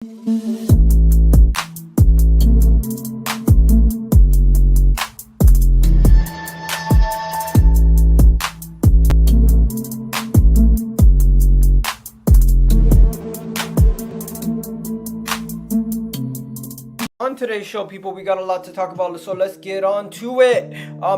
On today's show, people, we got a lot to talk about, so let's get on to it.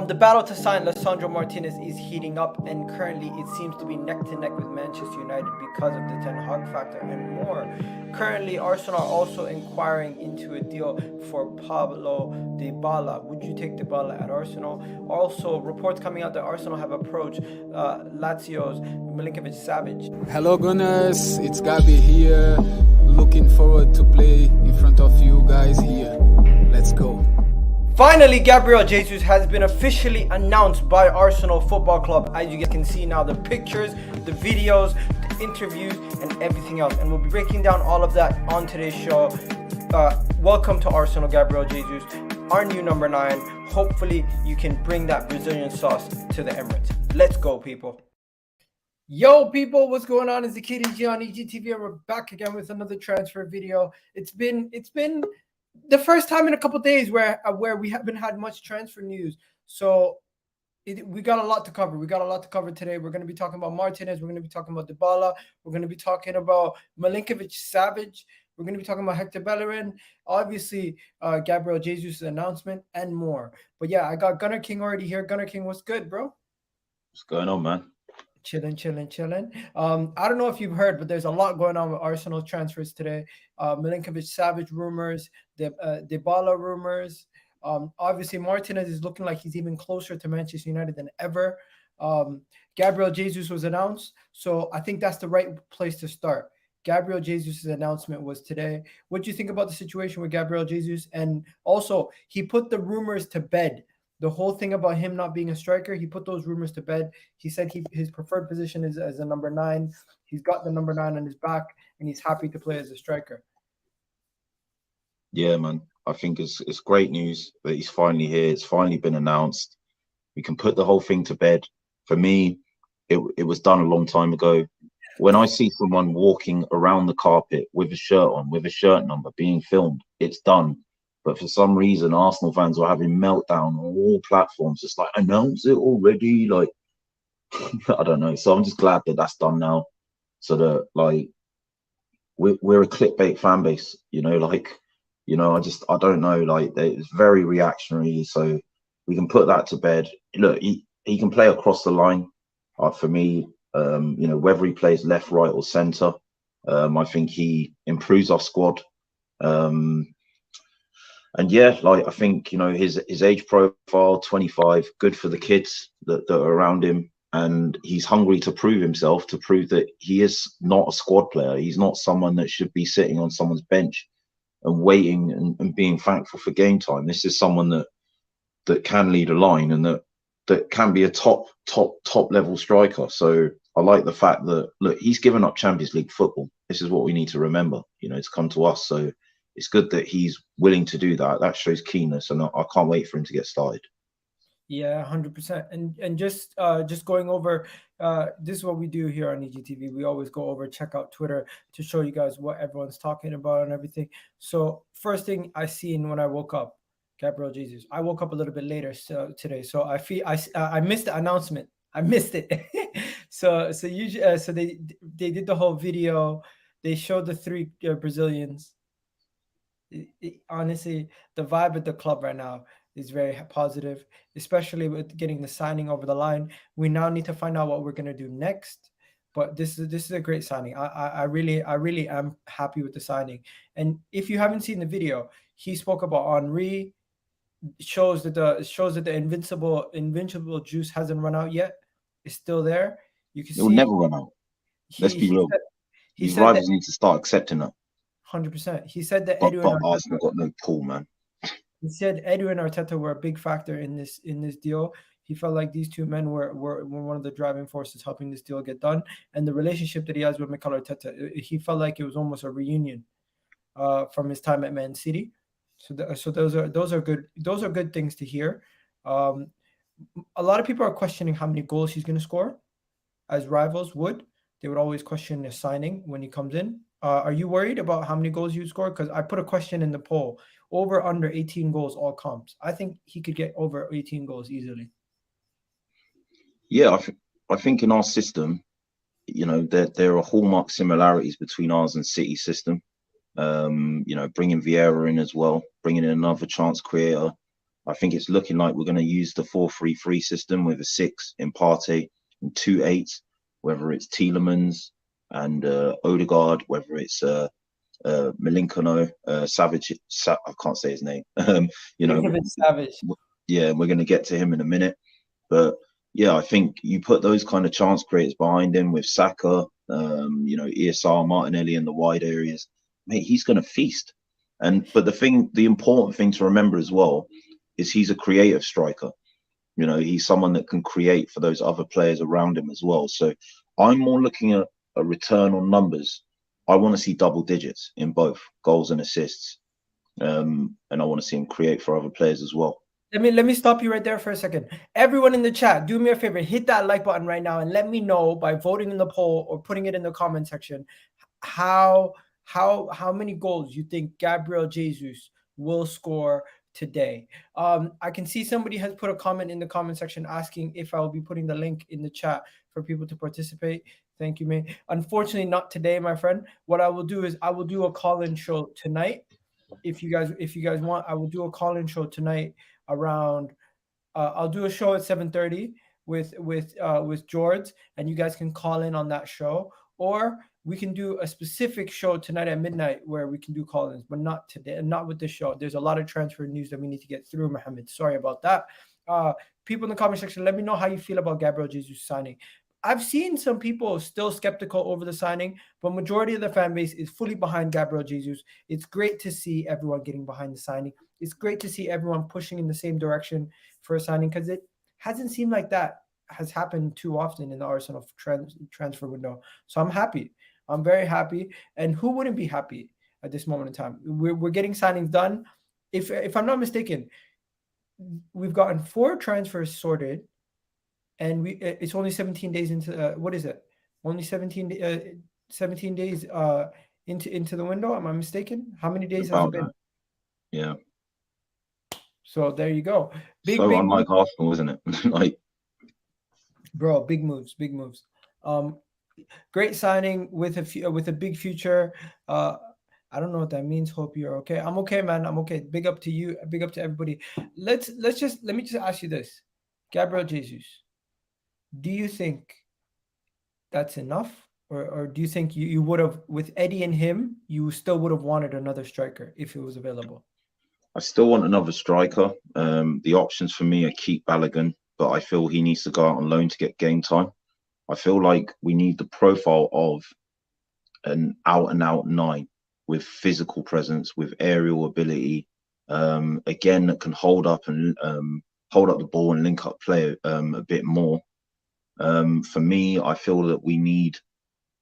The battle to sign Lisandro Martinez is heating up, and currently it seems to be neck to neck with Manchester United because of the Ten Hag factor and more. Currently, Arsenal are also inquiring into a deal for Paulo Dybala. Would you take Dybala at Arsenal? Also, reports coming out that Arsenal have approached Lazio's Milinkovic-Savic. Hello Gunners, it's Gabriel here. Looking forward to play in front of you guys here. Let's go. Finally, Gabriel Jesus has been officially announced by Arsenal Football Club. As you guys can see now, the pictures, the videos, the interviews, and everything else. And we'll be breaking down all of that on today's show. Welcome to Arsenal, Gabriel Jesus, our new number 9. Hopefully, you can bring that Brazilian sauce to the Emirates. Let's go, people. Yo, people, what's going on? It's the Kid EG on EGTV, and we're back again with another transfer video. It's been the first time in a couple days where we haven't had much transfer news. So we got a lot to cover. We got a lot to cover today. We're going to be talking about Martinez. We're going to be talking about Dybala. We're going to be talking about Milinkovic-Savic. We're going to be talking about Hector Bellerin. Obviously, Gabriel Jesus' announcement and more. But yeah, I got Gunner King already here. Gunner King, what's good, bro? What's going on, man? Chilling. I don't know if you've heard, but there's a lot going on with Arsenal transfers today. Milinkovic-Savic rumors, Dybala rumors. Obviously, Martinez is looking like he's even closer to Manchester United than ever. Gabriel Jesus was announced, so I think that's the right place to start. Gabriel Jesus' announcement was today. What do you think about the situation with Gabriel Jesus? And also, he put the rumors to bed. The whole thing about him not being a striker, he put those rumors to bed. He said his preferred position is as a number 9. He's got the number 9 on his back, and he's happy to play as a striker. Yeah, man. I think it's great news that he's finally here. It's finally been announced. We can put the whole thing to bed. For me, it was done a long time ago. When I see someone walking around the carpet with a shirt on, with a shirt number being filmed, it's done. But for some reason, Arsenal fans were having meltdown on all platforms. It's like, announce it already. Like, I don't know. So I'm just glad that that's done now. So that, like, we're a clickbait fan base, I don't know. Like, it's very reactionary. So we can put that to bed. Look, he can play across the line. For me, whether he plays left, right, or centre, I think he improves our squad. And yeah, like, I think, his age profile, 25, good for the kids that are around him. And he's hungry to prove himself, to prove that he is not a squad player. He's not someone that should be sitting on someone's bench and waiting and being thankful for game time. This is someone that can lead a line and that can be a top level striker. So I like the fact that, look, he's given up Champions League football. This is what we need to remember, to come to us. So it's good that he's willing to do that. That shows keenness, and I can't wait for him to get started. Yeah, 100%. And just going over, this is what we do here on EGTV. We always go over, check out Twitter to show you guys what everyone's talking about and everything. So first thing I seen when I woke up, Gabriel Jesus. I woke up a little bit later today, so I missed the announcement. I missed it. so they did the whole video. They showed the 3 Brazilians. Honestly, the vibe at the club right now is very positive, especially with getting the signing over the line. We now need to find out what we're going to do next, but this is a great signing. I really am happy with the signing. And if you haven't seen the video, he spoke about Henry. Shows that the invincible juice hasn't run out yet. It's still there. You can see it will never run out. Let's be real. These rivals need to start accepting that. 100%. He said that but Arsenal got no pull, man. He said Edu and Arteta were a big factor in this deal. He felt like these two men were one of the driving forces helping this deal get done. And the relationship that he has with Mikel Arteta, he felt like it was almost a reunion from his time at Man City. So those are good things to hear. A lot of people are questioning how many goals he's going to score, as rivals would. They would always question his signing when he comes in. Are you worried about how many goals you score? Because I put a question in the poll: over under 18 goals all comps. I think he could get over 18 goals easily. Yeah, I think in our system, you know, there are hallmark similarities between ours and City's system. You know, bringing Vieira in as well, bringing in another chance creator. I think it's looking like we're going to use the 4-3-3 system with a 6 in Partey and 2 8s, whether it's Tielemans and Odegaard, whether it's Milinkovic-Savic. I can't say his name. You know, Savage. yeah, we're going to get to him in a minute. But yeah, I think you put those kind of chance creators behind him with Saka, you know, ESR, Martinelli in the wide areas. Mate, he's going to feast. But the important thing to remember as well is he's a creative striker. You know, he's someone that can create for those other players around him as well. So I'm more looking at a return on numbers. I want to see double digits in both goals and assists. And I want to see him create for other players as well. Let me stop you right there for a second. Everyone in the chat, do me a favor, hit that like button right now and let me know by voting in the poll or putting it in the comment section how many goals you think Gabriel Jesus will score today. I can see somebody has put a comment in the comment section asking if I will be putting the link in the chat for people to participate. Thank you, mate. Unfortunately, not today, my friend. What I will do is I will do a call-in show tonight. If you guys want, I will do a call-in show tonight around. I'll do a show at 7:30 with George, and you guys can call in on that show, or we can do a specific show tonight at midnight where we can do call-ins, but not today and not with this show. There's a lot of transfer news that we need to get through, Mohammed. Sorry about that. People in the comment section, let me know how you feel about Gabriel Jesus signing. I've seen some people still skeptical over the signing, but majority of the fan base is fully behind Gabriel Jesus. It's great to see everyone getting behind the signing. It's great to see everyone pushing in the same direction for a signing, because it hasn't seemed like that has happened too often in the Arsenal transfer window. So I'm happy. I'm very happy. And who wouldn't be happy at this moment in time? We're getting signings done. If I'm not mistaken, we've gotten 4 transfers sorted, and it's only 17 days into what is it? Only 17 days into the window. Am I mistaken? How many days has it been? Yeah. So there you go. Big unlike Arsenal, isn't it? Like, bro, big moves. Great signing with a big future. I don't know what that means. Hope you're okay. I'm okay, man. I'm okay. Big up to you. Big up to everybody. Let me just ask you this, Gabriel Jesus. Do you think that's enough, or do you think you would have, with Eddie and him, you still would have wanted another striker if it was available? I still want another striker. The options for me are keep Bellerin, but I feel he needs to go out on loan to get game time. I feel like we need the profile of an out-and-out 9 with physical presence, with aerial ability, again, that can hold up the ball and link up play a bit more. For me, I feel that we need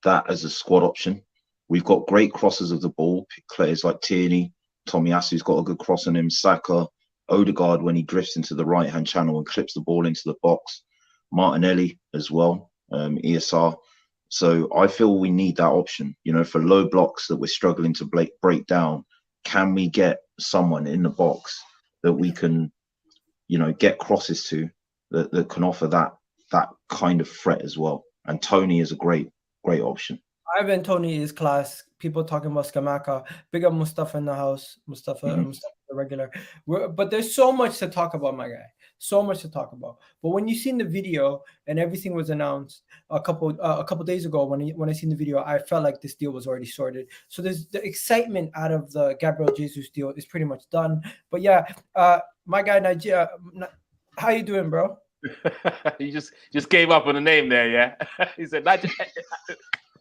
that as a squad option. We've got great crosses of the ball. Players like Tierney, Tomiyasu's got a good cross on him. Saka, Odegaard when he drifts into the right-hand channel and clips the ball into the box. Martinelli as well, ESR. So I feel we need that option. You know, for low blocks that we're struggling to break down, can we get someone in the box that we can, you know, get crosses to that can offer that kind of threat as well? And Tony is a great option. Ivan Tony is class. People talking about Skamaka. Big up Mustafa in the house. Mustafa the regular. But there's so much to talk about, my guy. So much to talk about. But when you seen the video and everything was announced a couple days ago, when I seen the video, I felt like this deal was already sorted. So there's the excitement out of the Gabriel Jesus deal is pretty much done. But yeah, my guy Nigeria, how you doing, bro? You just gave up on the name there, yeah? He said,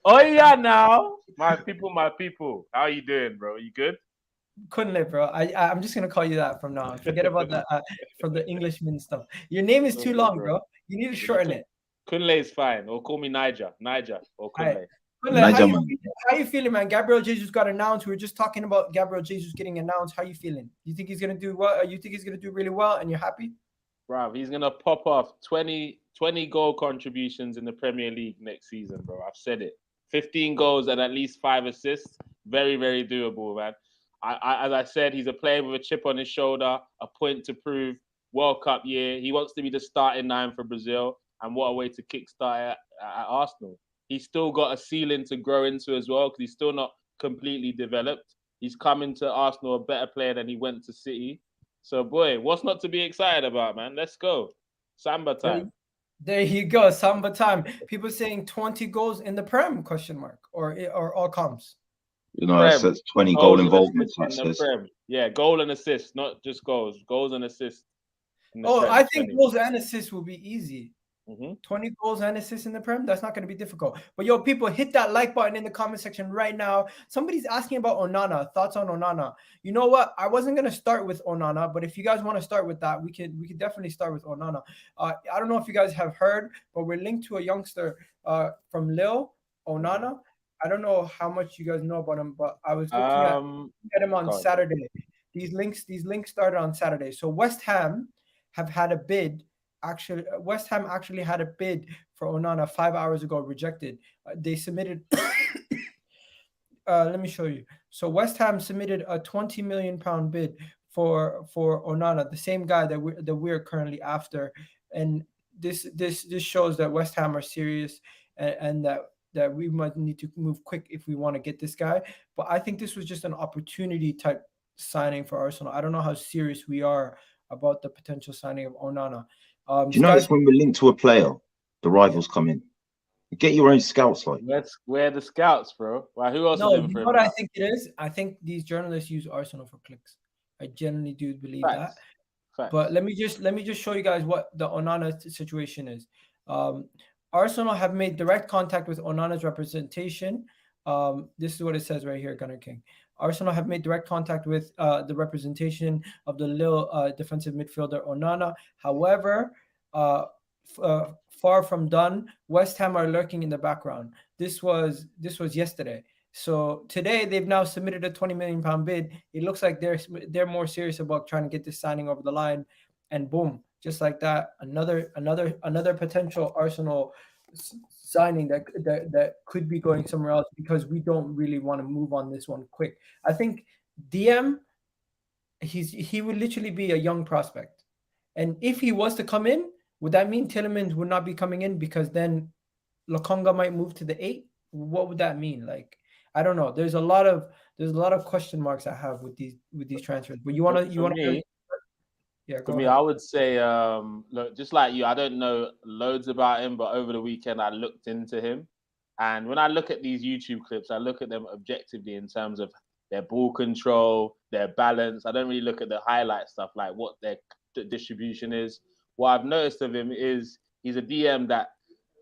oh yeah, now my people. How you doing, bro? You good? Kunle, bro. I'm just gonna call you that from now on. Forget about the from the Englishman stuff. Your name is too long, bro. You need to shorten it. Kunle is fine. Or call me Niger or Kunle. Kunle, how you feeling, man? Gabriel Jesus got announced. We were just talking about Gabriel Jesus getting announced. How you feeling? You think he's gonna do well? You think he's gonna do really well, and you're happy? Bro, he's gonna pop off 20 goal contributions in the Premier League next season, bro. I've said it. 15 goals and at least 5 assists. Very, very doable, man. As I said, he's a player with a chip on his shoulder, a point to prove. World Cup year. He wants to be the starting 9 for Brazil. And what a way to kickstart at Arsenal. He's still got a ceiling to grow into as well because he's still not completely developed. He's come into Arsenal a better player than he went to City. So, boy, what's not to be excited about, man? Let's go. Samba time. There you go, Samba time. People saying 20 goals in the Prem, question mark, or all comps. You know, it says 20 goal involvement. Yeah, goal and assist, not just goals. Goals and assists. Oh, I think goals and assists will be easy. 20 goals and assists in the Prem, that's not going to be difficult. But yo, people, hit that like button in the comment section right now. Somebody's asking about Onana. Thoughts on Onana? You know what? I wasn't going to start with Onana, but if you guys want to start with that, we could definitely start with Onana. I don't know if you guys have heard, but we're linked to a youngster from Lille, Onana. I don't know how much you guys know about him, but I was looking at him on Saturday. These links started on Saturday. So West Ham have had a bid. Actually, West Ham actually had a bid for Onana 5 hours ago, rejected. They submitted. Let me show you. So West Ham submitted a £20 million bid for Onana, the same guy that we're currently after. And this shows that West Ham are serious and that we might need to move quick if we want to get this guy. But I think this was just an opportunity type signing for Arsenal. I don't know how serious we are about the potential signing of Onana. Do you notice when we're linked to a player, the rivals come in? Get your own scouts, like. We're the scouts, bro. Well, who else? No, you know what I think it is? I think these journalists use Arsenal for clicks. I genuinely do believe that. But let me just show you guys what the Onana situation is. Arsenal have made direct contact with Onana's representation. This is what it says right here, Gunner King. Arsenal have made direct contact with the representation of the Lille defensive midfielder Onana. However, far from done. West Ham are lurking in the background. This was yesterday. So today they've now submitted a £20 million bid. It looks like they're more serious about trying to get this signing over the line. And boom, just like that, another potential Arsenal signing that could be going somewhere else, because we don't really want to move on this one quick. I think DM, he would literally be a young prospect, and if he was to come in, would that mean Tielemens would not be coming in because then Lokonga might move to the 8? What would that mean? Like, I don't know. There's a lot of question marks I have with these transfers. But you want to. Yeah, for me, I would say, look, just like you, I don't know loads about him, but over the weekend I looked into him. And when I look at these YouTube clips, I look at them objectively in terms of their ball control, their balance. I don't really look at the highlight stuff, like what their distribution is. What I've noticed of him is he's a DM that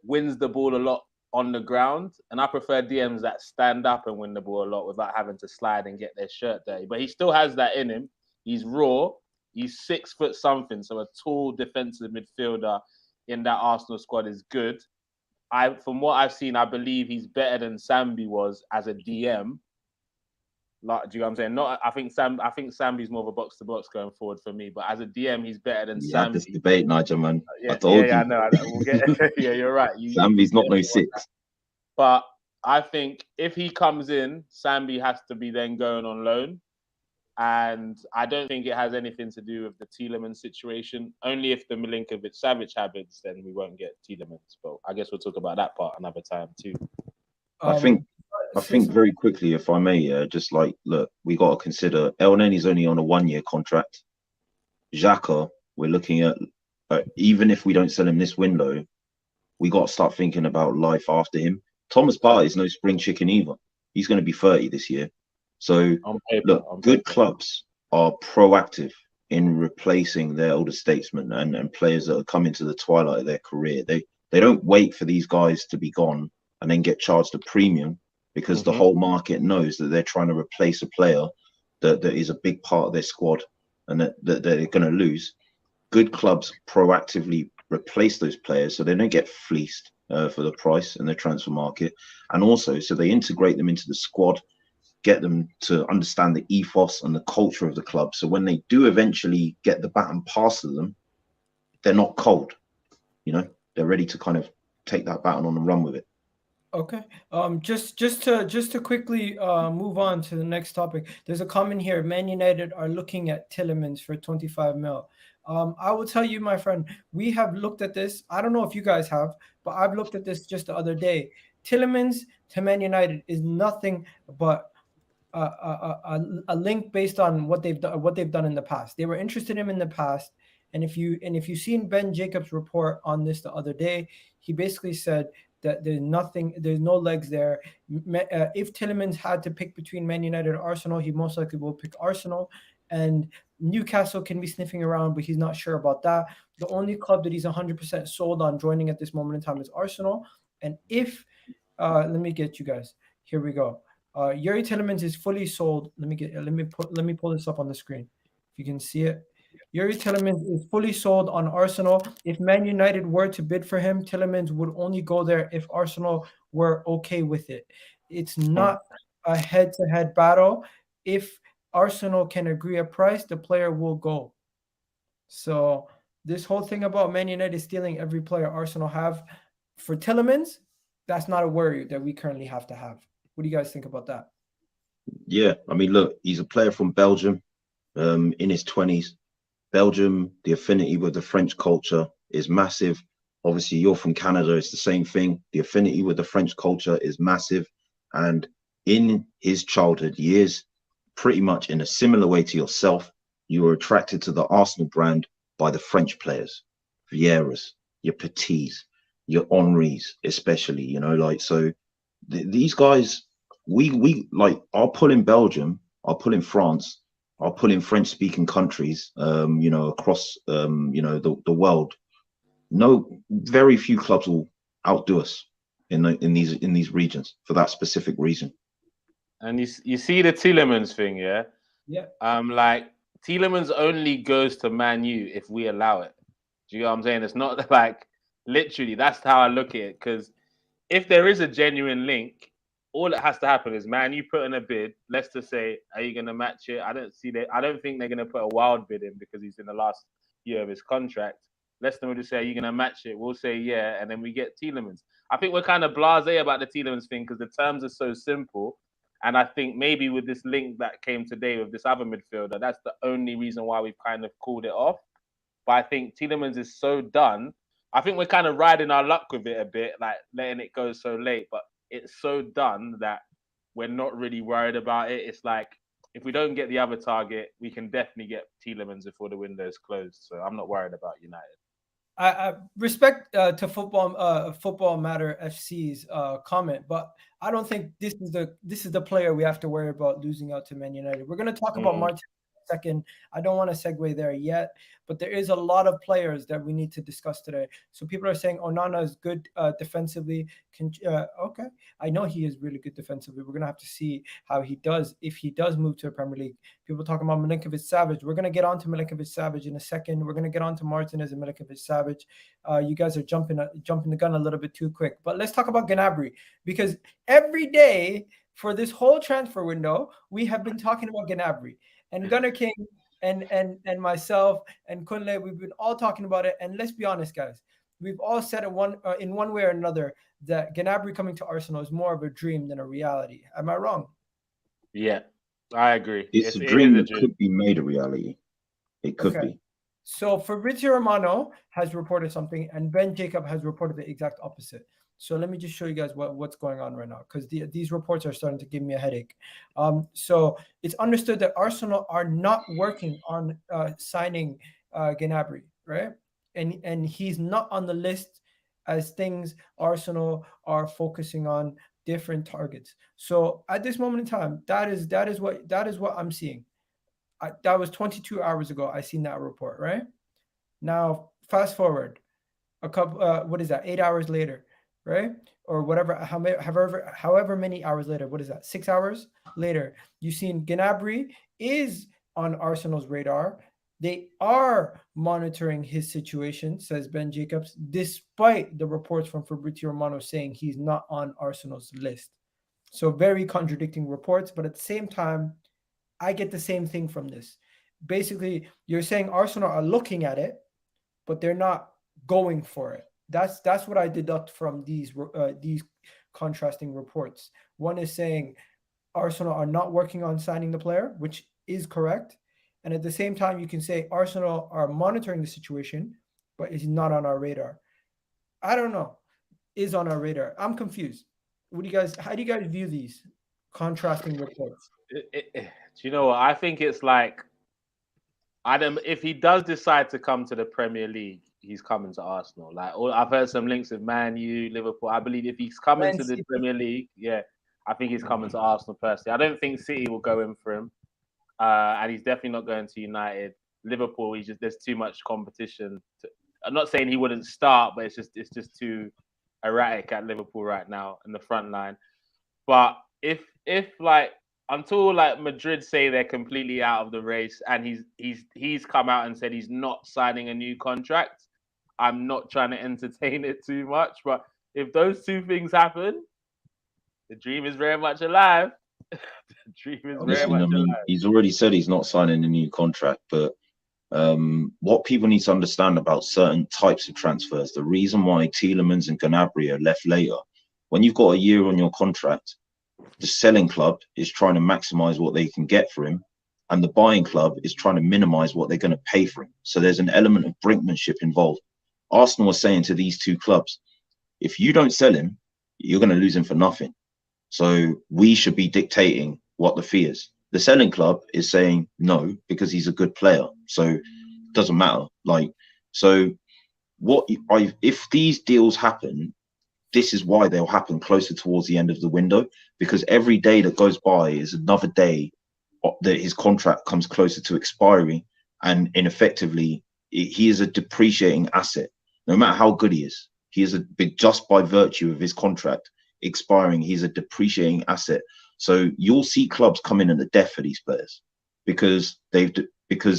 wins the ball a lot on the ground. And I prefer DMs that stand up and win the ball a lot without having to slide and get their shirt dirty. But he still has that in him. He's raw. He's 6 foot something, so a tall defensive midfielder in that Arsenal squad is good. From what I've seen, I believe he's better than Sambi was as a DM. Like, do you know what I'm saying? I think Sambi's more of a box to box going forward for me, but as a DM, he's better than Sambi. This debate, Nigel, man. I told you. I know. We'll get, yeah, you're right. Sambi's not no 6. But I think if he comes in, Sambi has to be then going on loan. And I don't think it has anything to do with the Tielemens situation. Only if the Milinkovic-Savic happens, then we won't get Tielemens. But I guess we'll talk about that part another time too. I think very quickly, if I may, just like, look, we got to consider El Neni's only on a 1-year contract. Xhaka, we're looking at, even if we don't sell him this window, we got to start thinking about life after him. Thomas Partey is no spring chicken either. He's going to be 30 this year. So, look, good clubs are proactive in replacing their older statesmen and players that are coming to the twilight of their career. They don't wait for these guys to be gone and then get charged a premium because the whole market knows that they're trying to replace a player that is a big part of their squad and that they're going to lose. Good clubs proactively replace those players so they don't get fleeced for the price in the transfer market, and also so they integrate them into the squad, get them to understand the ethos and the culture of the club. So when they do eventually get the baton passed to them, they're not cold. You know, they're ready to kind of take that baton on and run with it. Okay. Just to quickly move on to the next topic. There's a comment here. Man United are looking at Tielemans for 25 mil. I will tell you, my friend, we have looked at this. I don't know if you guys have, but I've looked at this just the other day. Tielemans to Man United is nothing but a link based on what they've done in the past. They were interested in him in the past, and if you've seen Ben Jacobs' report on this the other day, he basically said that there's no legs there. If Tielemans had to pick between Man United and Arsenal, he most likely will pick Arsenal, and Newcastle can be sniffing around, but he's not sure about that. The only club that he's 100% sold on joining at this moment in time is Arsenal, and if let me get you guys. Here we go. Youri Tielemans is fully sold. Let me pull this up on the screen. If you can see it. Youri Tielemans is fully sold on Arsenal. If Man United were to bid for him, Tielemans would only go there if Arsenal were okay with it. It's not a head-to-head battle. If Arsenal can agree a price, the player will go. So this whole thing about Man United stealing every player Arsenal have for Tielemans, that's not a worry that we currently have to have. What do you guys think about that? Yeah, I mean, look, he's a player from Belgium, in his 20s. Belgium, the affinity with the French culture is massive. Obviously, you're from Canada, it's the same thing. The affinity with the French culture is massive. And in his childhood years, pretty much in a similar way to yourself, you were attracted to the Arsenal brand by the French players, Vieiras, your Petits, your Henrys, especially, you know, like, so these guys, we like, I'll pull in Belgium, I'll pull in France, I'll pull in French speaking countries, you know, across, you know, the world. No, very few clubs will outdo us in these regions for that specific reason. And you see the Tielemans thing, yeah? Yeah. Like Tielemans only goes to Man U if we allow it. Do you know what I'm saying? It's not like literally, that's how I look at it. Because if there is a genuine link, all that has to happen is, Man, you put in a bid. Let's just say, are you going to match it? I don't think they're going to put a wild bid in because he's in the last year of his contract. Let's them just say, are you going to match it? We'll say yeah, and then we get Tielemans. I think we're kind of blasé about the Tielemans thing because the terms are so simple. And I think maybe with this link that came today with this other midfielder, that's the only reason why we've kind of called it off. But I think Tielemans is so done. I think we're kind of riding our luck with it a bit, like letting it go so late. But it's so done that we're not really worried about it. It's like, if we don't get the other target, we can definitely get Tielemans before the window is closed. So I'm not worried about United. I respect to football matter FC's comment, but I don't think this is the player we have to worry about losing out to Man United. We're going to talk about Martinez in a second. I don't want to segue there yet, but there is a lot of players that we need to discuss today. So people are saying Onana is good defensively. Okay, I know he is really good defensively. We're going to have to see how he does if he does move to the Premier League. People talking about Milinkovic-Savic. We're going to get on to Milinkovic-Savic in a second. We're going to get on to Martinez and Milinkovic-Savic. You guys are jumping the gun a little bit too quick. But let's talk about Gnabry, because every day for this whole transfer window, we have been talking about Gnabry. And Gunnar King and myself and Kunle, we've been all talking about it. And let's be honest, guys. We've all said it in one way or another that Gnabry coming to Arsenal is more of a dream than a reality. Am I wrong? Yeah, I agree. It's a dream that could be made a reality. It could be. So Fabrizio Romano has reported something, and Ben Jacob has reported the exact opposite. So let me just show you guys what's going on right now, because these reports are starting to give me a headache. So it's understood that Arsenal are not working on signing Gnabry, right? And he's not on the list as things Arsenal are focusing on different targets. So at this moment in time, that is what I'm seeing. That was 22 hours ago. I seen that report, right? Now, fast forward a couple, what is that? 8 hours later, right? Or whatever, however many hours later. What is that? 6 hours later, you've seen Gnabry is on Arsenal's radar. They are monitoring his situation, says Ben Jacobs, despite the reports from Fabrizio Romano saying he's not on Arsenal's list. So very contradicting reports, but at the same time, I get the same thing from this. Basically, you're saying Arsenal are looking at it, but they're not going for it. That's what I deduct from these contrasting reports. One is saying Arsenal are not working on signing the player, which is correct. And at the same time, you can say Arsenal are monitoring the situation, but it's not on our radar. I don't know. Is on our radar. I'm confused. How do you guys view these contrasting reports? Do you know what? I think it's like, if he does decide to come to the Premier League, he's coming to Arsenal. Like, I've heard some links with Man U, Liverpool. I believe if he's coming to the Premier League, I think he's coming to Arsenal personally. I don't think City will go in for him, and he's definitely not going to United. Liverpool, there's too much competition. I'm not saying he wouldn't start, but it's just too erratic at Liverpool right now in the front line. But if like, until like Madrid say they're completely out of the race and he's come out and said he's not signing a new contract, I'm not trying to entertain it too much. But if those two things happen, the dream is very much alive. The dream is very much alive. He's already said he's not signing a new contract, but what people need to understand about certain types of transfers, the reason why Tielemens and Gnabry are left later, when you've got a year on your contract, the selling club is trying to maximize what they can get for him, and the buying club is trying to minimize what they're going to pay for him. So there's an element of brinkmanship involved. Arsenal are saying to these two clubs, if you don't sell him, you're going to lose him for nothing. So we should be dictating what the fee is. The selling club is saying no because he's a good player. So it doesn't matter. If these deals happen, this is why they'll happen closer towards the end of the window, because every day that goes by is another day that his contract comes closer to expiry, and ineffectively he is a depreciating asset. No matter how good he is, just by virtue of his contract expiring, he's a depreciating asset. So you'll see clubs come in at the death for these players because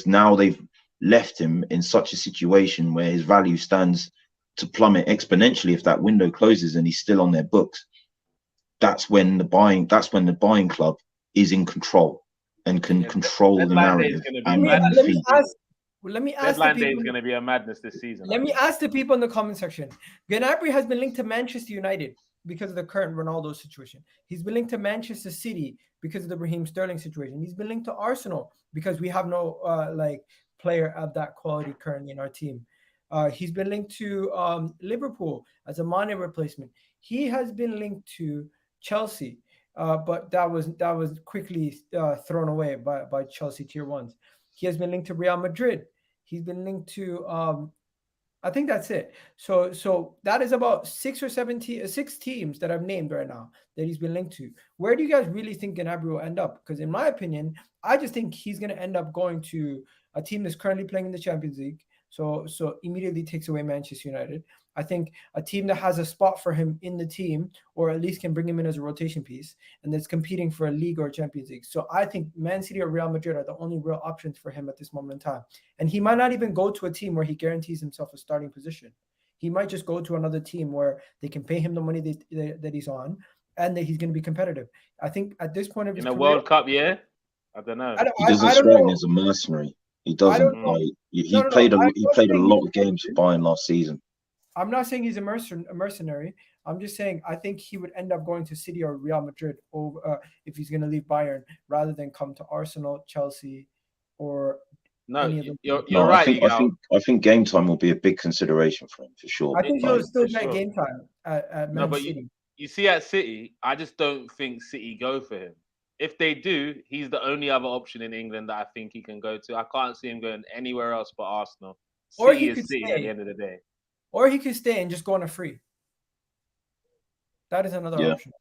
now they've left him in such a situation where his value stands to plummet exponentially if that window closes and he's still on their books. That's when the buying club is in control and can control the narrative. Let me ask Deadline day is going to be a madness this season. Let me ask the people in the comment section. Gnabry has been linked to Manchester United because of the current Ronaldo situation. He's been linked to Manchester City because of the Raheem Sterling situation. He's been linked to Arsenal because we have no player of that quality currently in our team. He's been linked to Liverpool as a Mane replacement. He has been linked to Chelsea, but that was quickly thrown away by Chelsea tier ones. He has been linked to Real Madrid. He's been linked to I think that's it. So that is about 6 teams that I've named right now that he's been linked to. Where do you guys really think Gnabry will end up? Because in my opinion, I just think he's going to end up going to a team that's currently playing in the Champions League. So immediately takes away Manchester United. I think a team that has a spot for him in the team, or at least can bring him in as a rotation piece, and that's competing for a league or a Champions League. So I think Man City or Real Madrid are the only real options for him at this moment in time. And he might not even go to a team where he guarantees himself a starting position. He might just go to another team where they can pay him the money that he's on, and that he's going to be competitive. I think at this point of his career, World World Cup, I don't know. He doesn't strike as a mercenary. He doesn't. He played a lot of games for Bayern last season. I'm not saying he's a mercenary. I'm just saying I think he would end up going to City or Real Madrid over if he's going to leave Bayern, rather than come to Arsenal, Chelsea, or you're right. I think game time will be a big consideration for him for sure. I think he'll still get game time at Man City. You see, at City, I just don't think City go for him. If they do, he's the only other option in England that I think he can go to. I can't see him going anywhere else but Arsenal. Or he could City at the end of the day. Or he could stay and just go on a free. That is another option.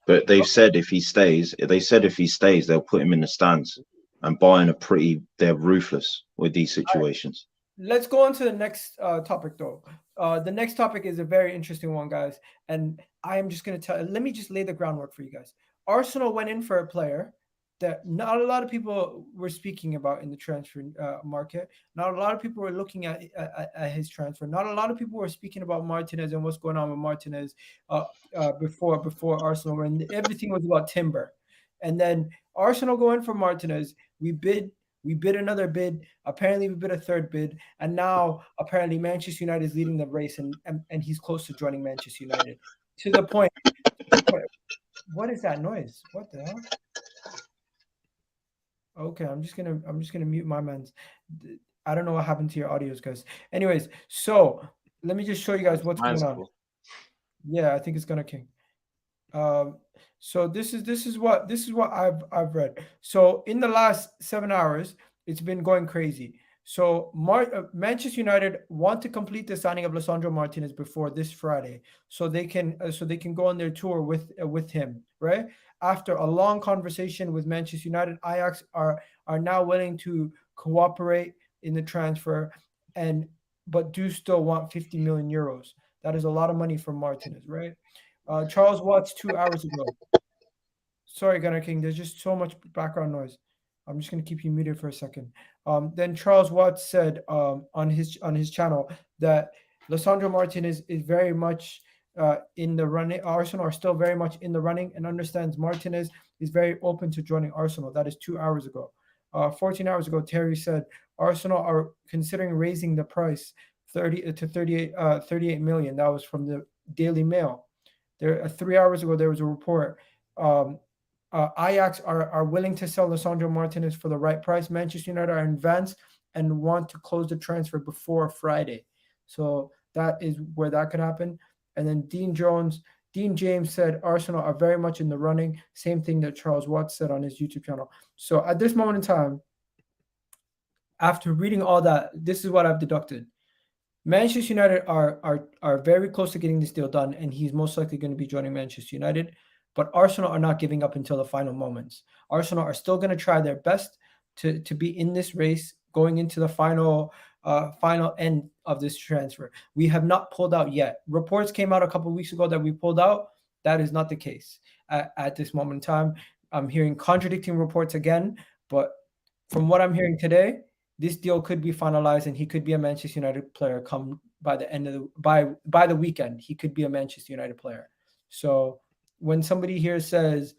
But they've said if he stays, they'll put him in the stands. And Bayern they're ruthless with these situations. Right. Let's go on to the next topic, though. The next topic is a very interesting one, guys. And I am just going to let me just lay the groundwork for you guys. Arsenal went in for a player that not a lot of people were speaking about in the transfer market. Not a lot of people were looking at his transfer. Not a lot of people were speaking about Martinez and what's going on with Martinez before Arsenal. When everything was about Timber. And then Arsenal go in for Martinez. We bid another bid. Apparently, we bid a third bid. And now, apparently, Manchester United is leading the race, and he's close to joining Manchester United. To the point What is that noise? What the hell? Okay, I'm just gonna mute my man's. I don't know what happened to your audios, guys. Anyways, so let me just show you guys what's Mine's going on. cool. Yeah, I think it's gonna king. So this is what I've read. So in the last 7 hours, it's been going crazy. So Manchester United want to complete the signing of Lisandro Martinez before this Friday, so they can go on their tour with him, right? After a long conversation with Manchester United, Ajax are now willing to cooperate in the transfer, and but do still want 50 million euros. That is a lot of money for Martinez, right? Charles Watts 2 hours ago. Sorry, Gunnar King. There's just so much background noise. I'm just gonna keep you muted for a second. Then Charles Watts said on his channel that Lisandro Martinez is very much in the running. Arsenal are still very much in the running and understands Martinez is very open to joining Arsenal. That is 2 hours ago. 14 hours ago, Terry said Arsenal are considering raising the price 30 to 38 million. That was from the Daily Mail. There 3 hours ago, there was a report. Ajax are willing to sell Lisandro Martinez for the right price. Manchester United are in advance and want to close the transfer before Friday. So that is where that could happen. And then Dean James said Arsenal are very much in the running. Same thing that Charles Watts said on his YouTube channel. So at this moment in time, after reading all that, this is what I've deducted. Manchester United are very close to getting this deal done, and he's most likely going to be joining Manchester United. But Arsenal are not giving up until the final moments. Arsenal are still going to try their best to be in this race going into the final end of this transfer. We have not pulled out yet. Reports came out a couple of weeks ago that we pulled out. That is not the case at this moment in time. I'm hearing contradicting reports again, but from what I'm hearing today, this deal could be finalized and he could be a Manchester United player come by the end of by the weekend. He could be a Manchester United player. So when somebody here says,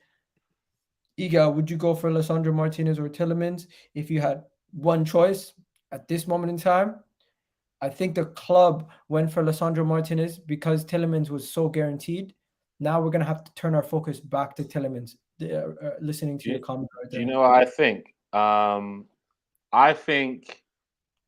Iga, would you go for Lisandro Martinez or Tielemans if you had one choice at this moment in time? I think the club went for Lisandro Martinez because Tielemans was so guaranteed. Now we're going to have to turn our focus back to Tielemans. Listening to your comment right there. Do you know what I think? I think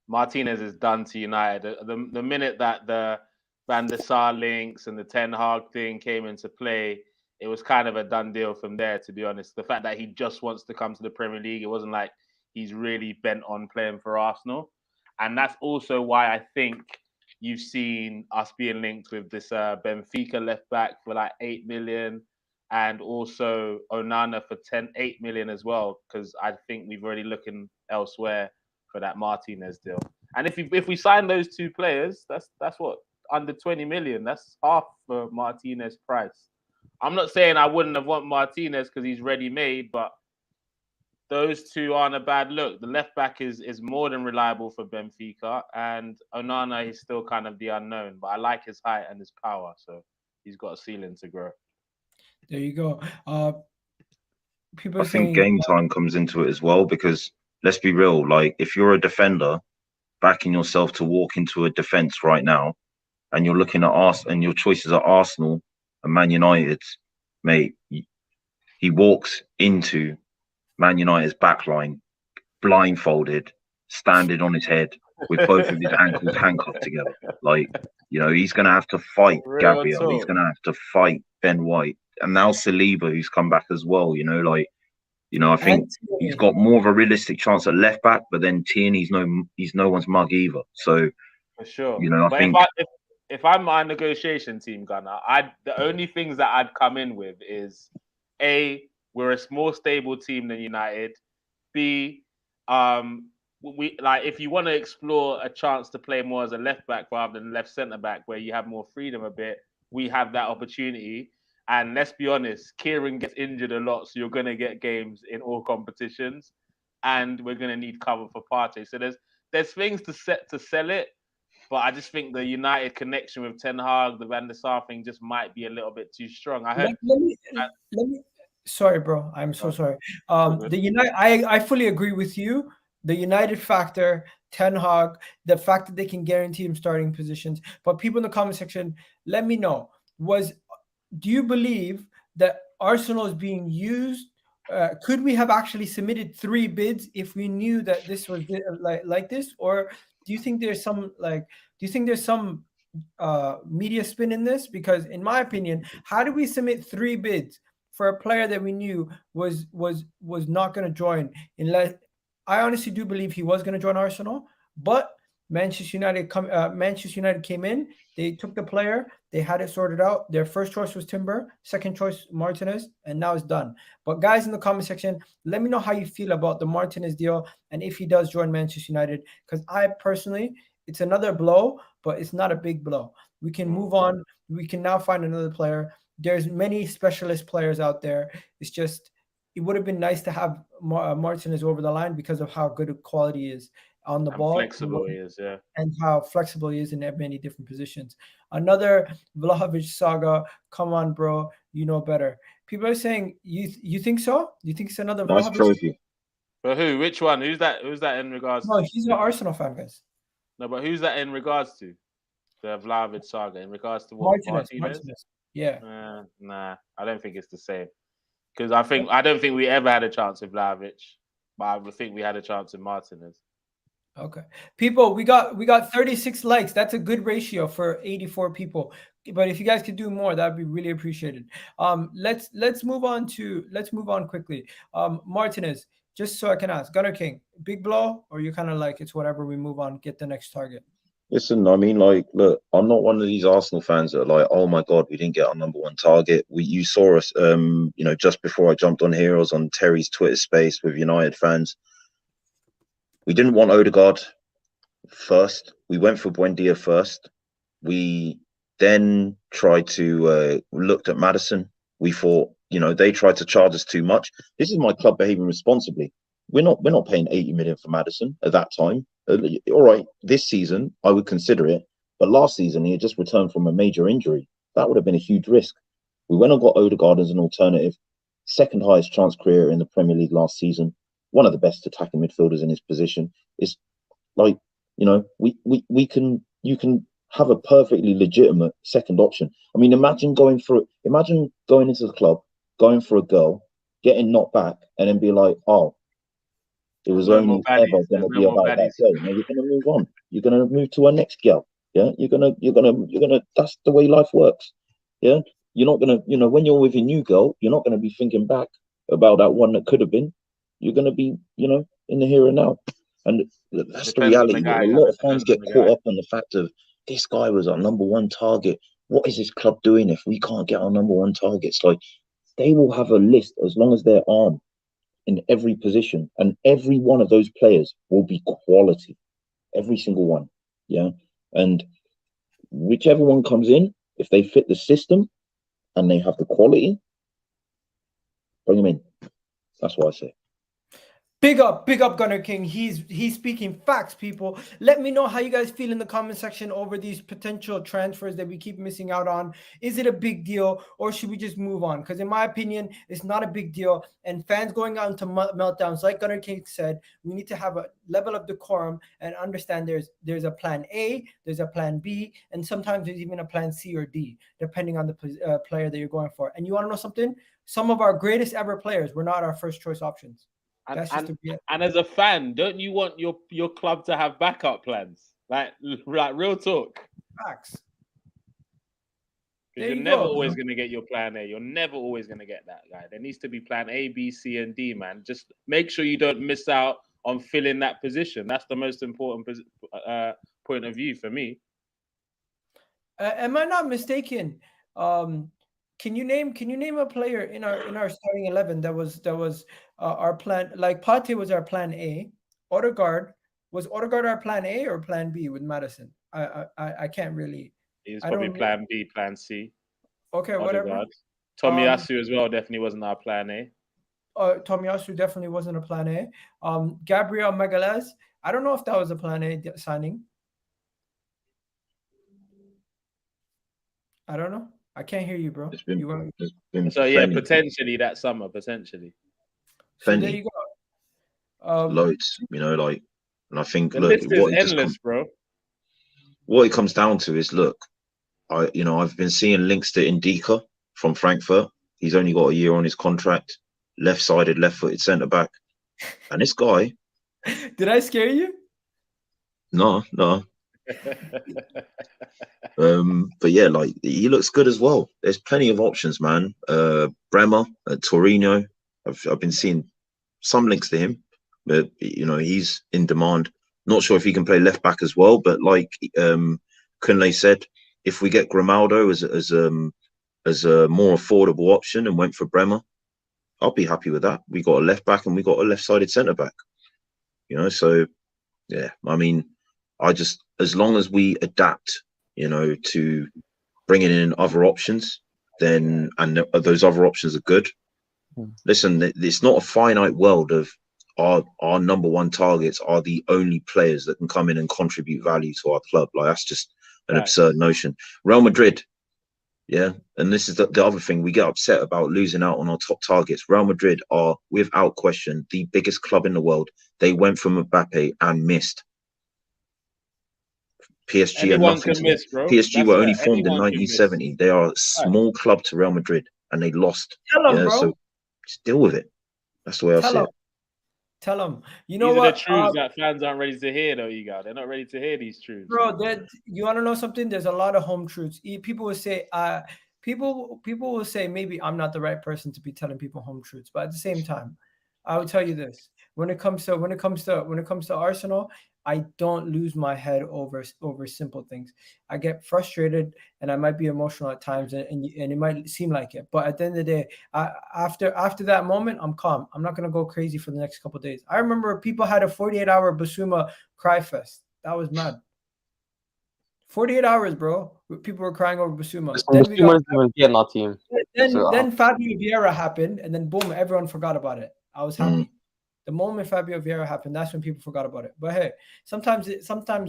Martinez is done to United. The minute that the Van der Sar links and the Ten Hag thing came into play, it was kind of a done deal from there, to be honest. The fact that he just wants to come to the Premier League, it wasn't like he's really bent on playing for Arsenal. And that's also why I think you've seen us being linked with this Benfica left back for like 8 million and also Onana for 8 million as well, because I think we've already looking elsewhere for that Martinez deal. And if we sign those two players, that's what, under 20 million. That's half for Martinez price. I'm not saying I wouldn't have want Martinez because he's ready-made, but those two aren't a bad look. The left back is more than reliable for Benfica, and Onana is still kind of the unknown, but I like his height and his power, so he's got a ceiling to grow. There you go. People I think game time comes into it as well, because let's be real, like if you're a defender backing yourself to walk into a defense right now and you're looking at Arsenal and your choices are Arsenal and Man United, mate, he walks into Man United's backline blindfolded, standing on his head with both of his ankles handcuffed together. Like, you know, he's going to have to fight Gabriel. He's going to have to fight Ben White. And now Saliba, who's come back as well, you know, like, you know, I think he's got more of a realistic chance at left back, but then Tierney's no one's mug either. So, for sure, you know, I think if I'm my negotiation team, Gunnar, the only things that I'd come in with is A, we're a more stable team than United. B, we like if you want to explore a chance to play more as a left back rather than left centre back, where you have more freedom a bit, we have that opportunity. And let's be honest, Kieran gets injured a lot, so you're going to get games in all competitions, and we're going to need cover for Partey. So there's things to sell it, but I just think the United connection with Ten Hag, the Van der Sar thing, just might be a little bit too strong. I heard. Let me. Sorry, bro. I'm so sorry. The United. I fully agree with you. The United factor, Ten Hag, the fact that they can guarantee him starting positions. But people in the comment section, let me know. Do you believe that Arsenal is being used? Could we have actually submitted 3 bids if we knew that this was like this, or do you think there's some media spin in this? Because in my opinion, how do we submit 3 bids for a player that we knew was not going to join? Unless I honestly do believe he was going to join Arsenal, but Manchester United came in, they took the player, they had it sorted out. Their first choice was Timber, second choice Martinez, and now it's done. But guys in the comment section, let me know how you feel about the Martinez deal and if he does join Manchester United. Because I personally, it's another blow, but it's not a big blow. We can move on. We can now find another player. There's many specialist players out there. It's just, it would have been nice to have Martinez over the line because of how good quality is on the ball, flexible he is, yeah, and how flexible he is in many different positions. Another Vlahovic saga. Come on, bro, you know better. People are saying you think so? You think it's another nice Vlahovic? trophy. But who? Which one? Who's that? Who's that in regards? No, to? he's an Arsenal fan, guys. No, but who's that in regards to? The Vlahovic saga in regards to what? Martinez. Yeah. Nah, I don't think it's the same. Because I don't think we ever had a chance with Vlahovic, but I think we had a chance with Martinez. Okay, people, we got 36 likes. That's a good ratio for 84 people. But if you guys could do more, that'd be really appreciated. Let's move on quickly. Martinez, just so I can ask, Gunner King, big blow, or you kind of like it's whatever, we move on, get the next target? Listen, I mean, like, look, I'm not one of these Arsenal fans that are like, oh my God, we didn't get our #1 target. You saw us, just before I jumped on here, I was on Terry's Twitter space with United fans. We didn't want Odegaard first. We went for Buendia first. We then tried to looked at Maddison. We thought, they tried to charge us too much. This is my club behaving responsibly. We're not paying 80 million for Maddison at that time. All right, this season I would consider it, but last season he had just returned from a major injury. That would have been a huge risk. We went and got Odegaard as an alternative, second highest chance creator in the Premier League last season, one of the best attacking midfielders in his position. Is like, you can have a perfectly legitimate second option. I mean, imagine going into the club, going for a girl, getting knocked back, and then be like, oh, it was only ever going to be about that day. Now you're going to move on. You're going to move to our next girl. Yeah, you're gonna. That's the way life works. Yeah, you're not gonna. When you're with a new girl, you're not going to be thinking back about that one that could have been. You're going to be, in the here and now. And that's the reality. A lot of fans get caught up on the fact of this guy was our #1 target. What is this club doing if we can't get our #1 targets? Like, they will have a list as long as their arm in every position, and every one of those players will be quality, every single one. Yeah, and whichever one comes in, if they fit the system and they have the quality, bring them in. That's what I say. Big up Gunner King. He's speaking facts, people. Let me know how you guys feel in the comment section over these potential transfers that we keep missing out on. Is it a big deal, or should we just move on? Because in my opinion, it's not a big deal. And fans going out into meltdowns, like Gunner King said, we need to have a level of decorum and understand there's a plan A, there's a plan B, and sometimes there's even a plan C or D, depending on the player that you're going for. And you want to know something? Some of our greatest ever players were not our first choice options. And as a fan, don't you want your club to have backup plans? Like real talk. Facts. Because you're never always going to get your plan A. You're never always going to get that guy. There needs to be plan A, B, C, and D, man. Just make sure you don't miss out on filling that position. That's the most important point of view for me. Am I not mistaken? Can you name a player in our starting 11 that was our plan? Like Partey was our plan A. Was Odegaard our plan A or plan B with Maddison? I can't really. He's probably plan B, plan C. Okay, Odegaard. whatever. Tomiyasu as well definitely wasn't our plan A. Tomiyasu definitely wasn't a plan A. Gabriel Magalhaes, I don't know if that was a plan A signing. I don't know. I can't hear you, bro. Potentially that summer, potentially. So there you go. Loads, and I think the list is endless, bro. What it comes down to is, look, I've been seeing links to Indika from Frankfurt. He's only got a year on his contract. Left-sided, left-footed centre back, and this guy. Did I scare you? No. But yeah, like he looks good as well. There's plenty of options, man. Bremer at Torino. I've been seeing some links to him, but he's in demand. Not sure if he can play left back as well, but like Kunle said, if we get Grimaldo as a more affordable option and went for Bremer, I'll be happy with that. We got a left back and we got a left-sided centre back. So yeah, I mean, as long as we adapt, to bringing in other options, then those other options are good. Listen, it's not a finite world of our number one targets are the only players that can come in and contribute value to our club. Like that's just an absurd notion. Real Madrid, yeah, and this is the other thing we get upset about losing out on our top targets. Real Madrid are without question the biggest club in the world. They went from Mbappe and missed. PSG are nothing. PSG were only formed in 1970. They are a small club to Real Madrid, and they lost. Tell them, bro. So just deal with it. That's the way I see it. Tell them. You know these what? These are the truths that fans aren't ready to hear, though, Ego. They're not ready to hear these truths. Bro, you want to know something? There's a lot of home truths. People will say, people will say, maybe I'm not the right person to be telling people home truths, but at the same time, I will tell you this: when it comes to Arsenal, I don't lose my head over simple things. I get frustrated and I might be emotional at times, and it might seem like it. But at the end of the day, after that moment, I'm calm. I'm not gonna go crazy for the next couple of days. I remember people had a 48-hour Basuma cry fest. That was mad. 48 hours, bro. People were crying over Basuma. Then Fabio Vieira happened, and then boom, everyone forgot about it. I was happy. The moment Fabio Vieira happened, that's when people forgot about it. But hey, sometimes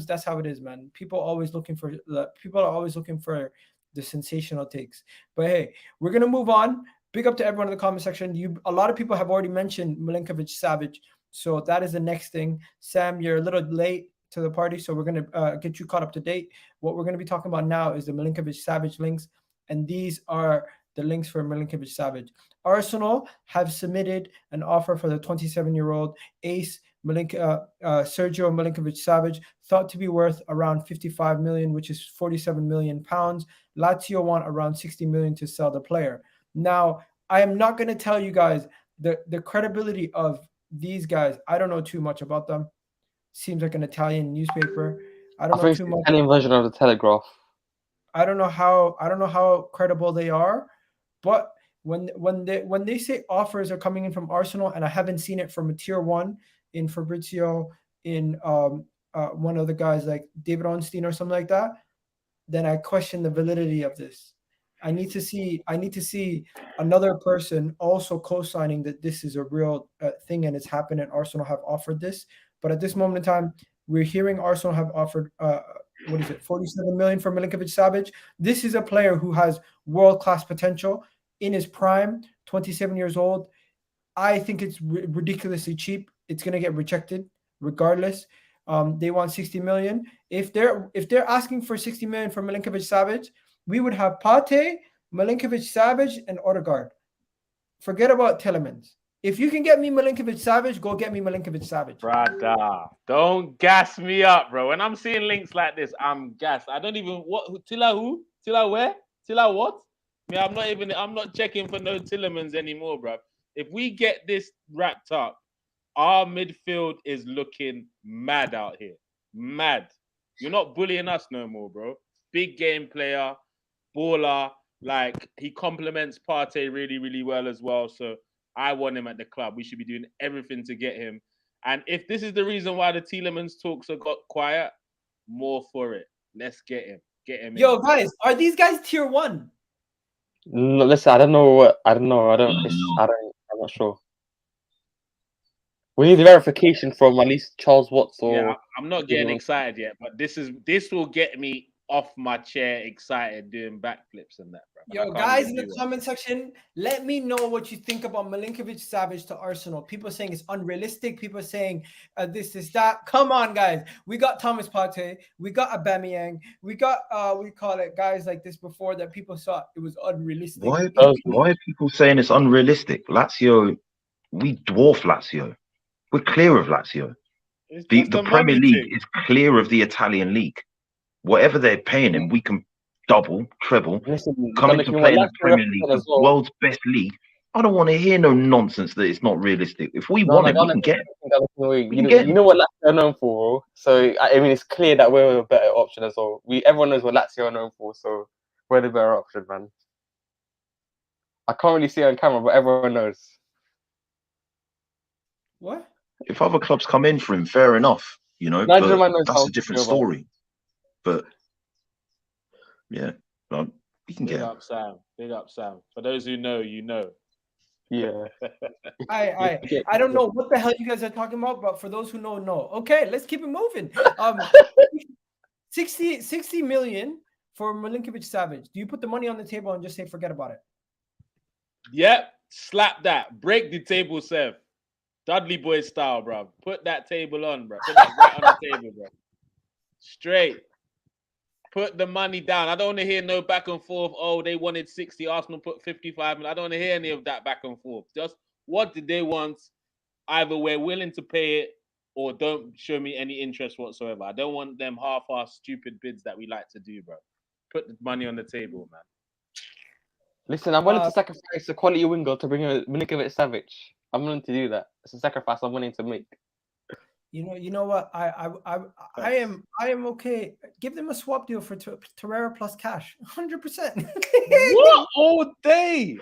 that's how it is, man. People are always looking for the sensational takes. But hey, we're gonna move on. Big up to everyone in the comment section. A lot of people have already mentioned Milinkovic-Savic, so that is the next thing. Sam, you're a little late to the party, so we're gonna get you caught up to date. What we're gonna be talking about now is the Milinkovic-Savic links, and these are the links for Milinkovic-Savic. Arsenal have submitted an offer for the 27-year-old ace Sergej Milinkovic-Savic, thought to be worth around 55 million, which is 47 million pounds. Lazio want around 60 million to sell the player. Now, I am not going to tell you guys the credibility of these guys. I don't know too much about them. Seems like an Italian newspaper. I don't know too much. Italian version of the Telegraph. I don't know how credible they are, but when they say offers are coming in from Arsenal, and I haven't seen it from a tier one in Fabrizio, in one of the guys like David Ornstein or something like that, then I question the validity of this. I need to see another person also co-signing that this is a real thing and it's happened and Arsenal have offered this. But at this moment in time, we're hearing Arsenal have offered 47 million for Milinkovic-Savic. This is a player who has world-class potential in his prime, 27 years old. I think it's ridiculously cheap. It's going to get rejected regardless. They want 60 million. If they're asking for 60 million for Milinkovic-Savic, we would have Partey, Milinkovic-Savic, and Odegaard. Forget about Tielemens. If you can get me Milinkovic-Savic, go get me Milinkovic-Savic. Brother, don't gas me up, bro. When I'm seeing links like this, I'm gassed. I don't even Tilla who? Tilla where? Tilla what? Yeah, I'm not checking for no Tielemens anymore, bro. If we get this wrapped up, our midfield is looking mad out here. Mad. You're not bullying us no more, bro. Big game player, baller. Like, he complements Partey really, really well as well. So I want him at the club. We should be doing everything to get him. And if this is the reason why the Tielemans talks have got quiet, more for it. Let's get him. Get him. Yo, guys, are these guys tier one? No, listen, I don't know. I'm not sure. We need the verification from at least Charles Watts or. Yeah, I'm not getting excited yet, but this will get me off my chair, excited, doing backflips and that, bro. Yo, guys in the comment section, let me know what you think about Milinkovic-Savic to Arsenal. People are saying it's unrealistic. People are saying this is that. Come on, guys. We got Thomas Partey. We got Aubameyang. We got we call it guys like this before that people thought it was unrealistic. Why are people saying it's unrealistic? Lazio, we dwarf Lazio. We're clear of Lazio. The Premier League is clear of the Italian league. Whatever they're paying him, we can double, treble, come into play in the Premier League, the world's best league. I don't want to hear no nonsense that it's not realistic. If we want it, we can get it. You know what Lazio are known for, so I mean, it's clear that we're a better option as well. Everyone knows what Lazio are known for, so we're the better option, man. I can't really see it on camera, but everyone knows. What? If other clubs come in for him, fair enough, you know, but that's a different story. But yeah, we can get up, Sam. Big up, Sam. For those who know, you know. Yeah. I don't know what the hell you guys are talking about, but for those who know. Okay, let's keep it moving. 60 million for Milinkovic-Savic. Do you put the money on the table and just say forget about it? Yep. Slap that. Break the table, Seth. Dudley boy style, bro. Put that table on, bro. Put that right on the table, bro. Straight. Put the money down. I don't want to hear no back and forth. Oh, they wanted 60. Arsenal put 55. I don't want to hear any of that back and forth. Just what did they want? Either we're willing to pay it or don't show me any interest whatsoever. I don't want them half-assed stupid bids that we like to do, bro. Put the money on the table, man. Listen, I'm willing to sacrifice a quality winger to bring in Milinkovic-Savic. I'm willing to do that. It's a sacrifice I'm willing to make. You know what? I am okay. Give them a swap deal for Torreira plus cash. 100%. What? All day.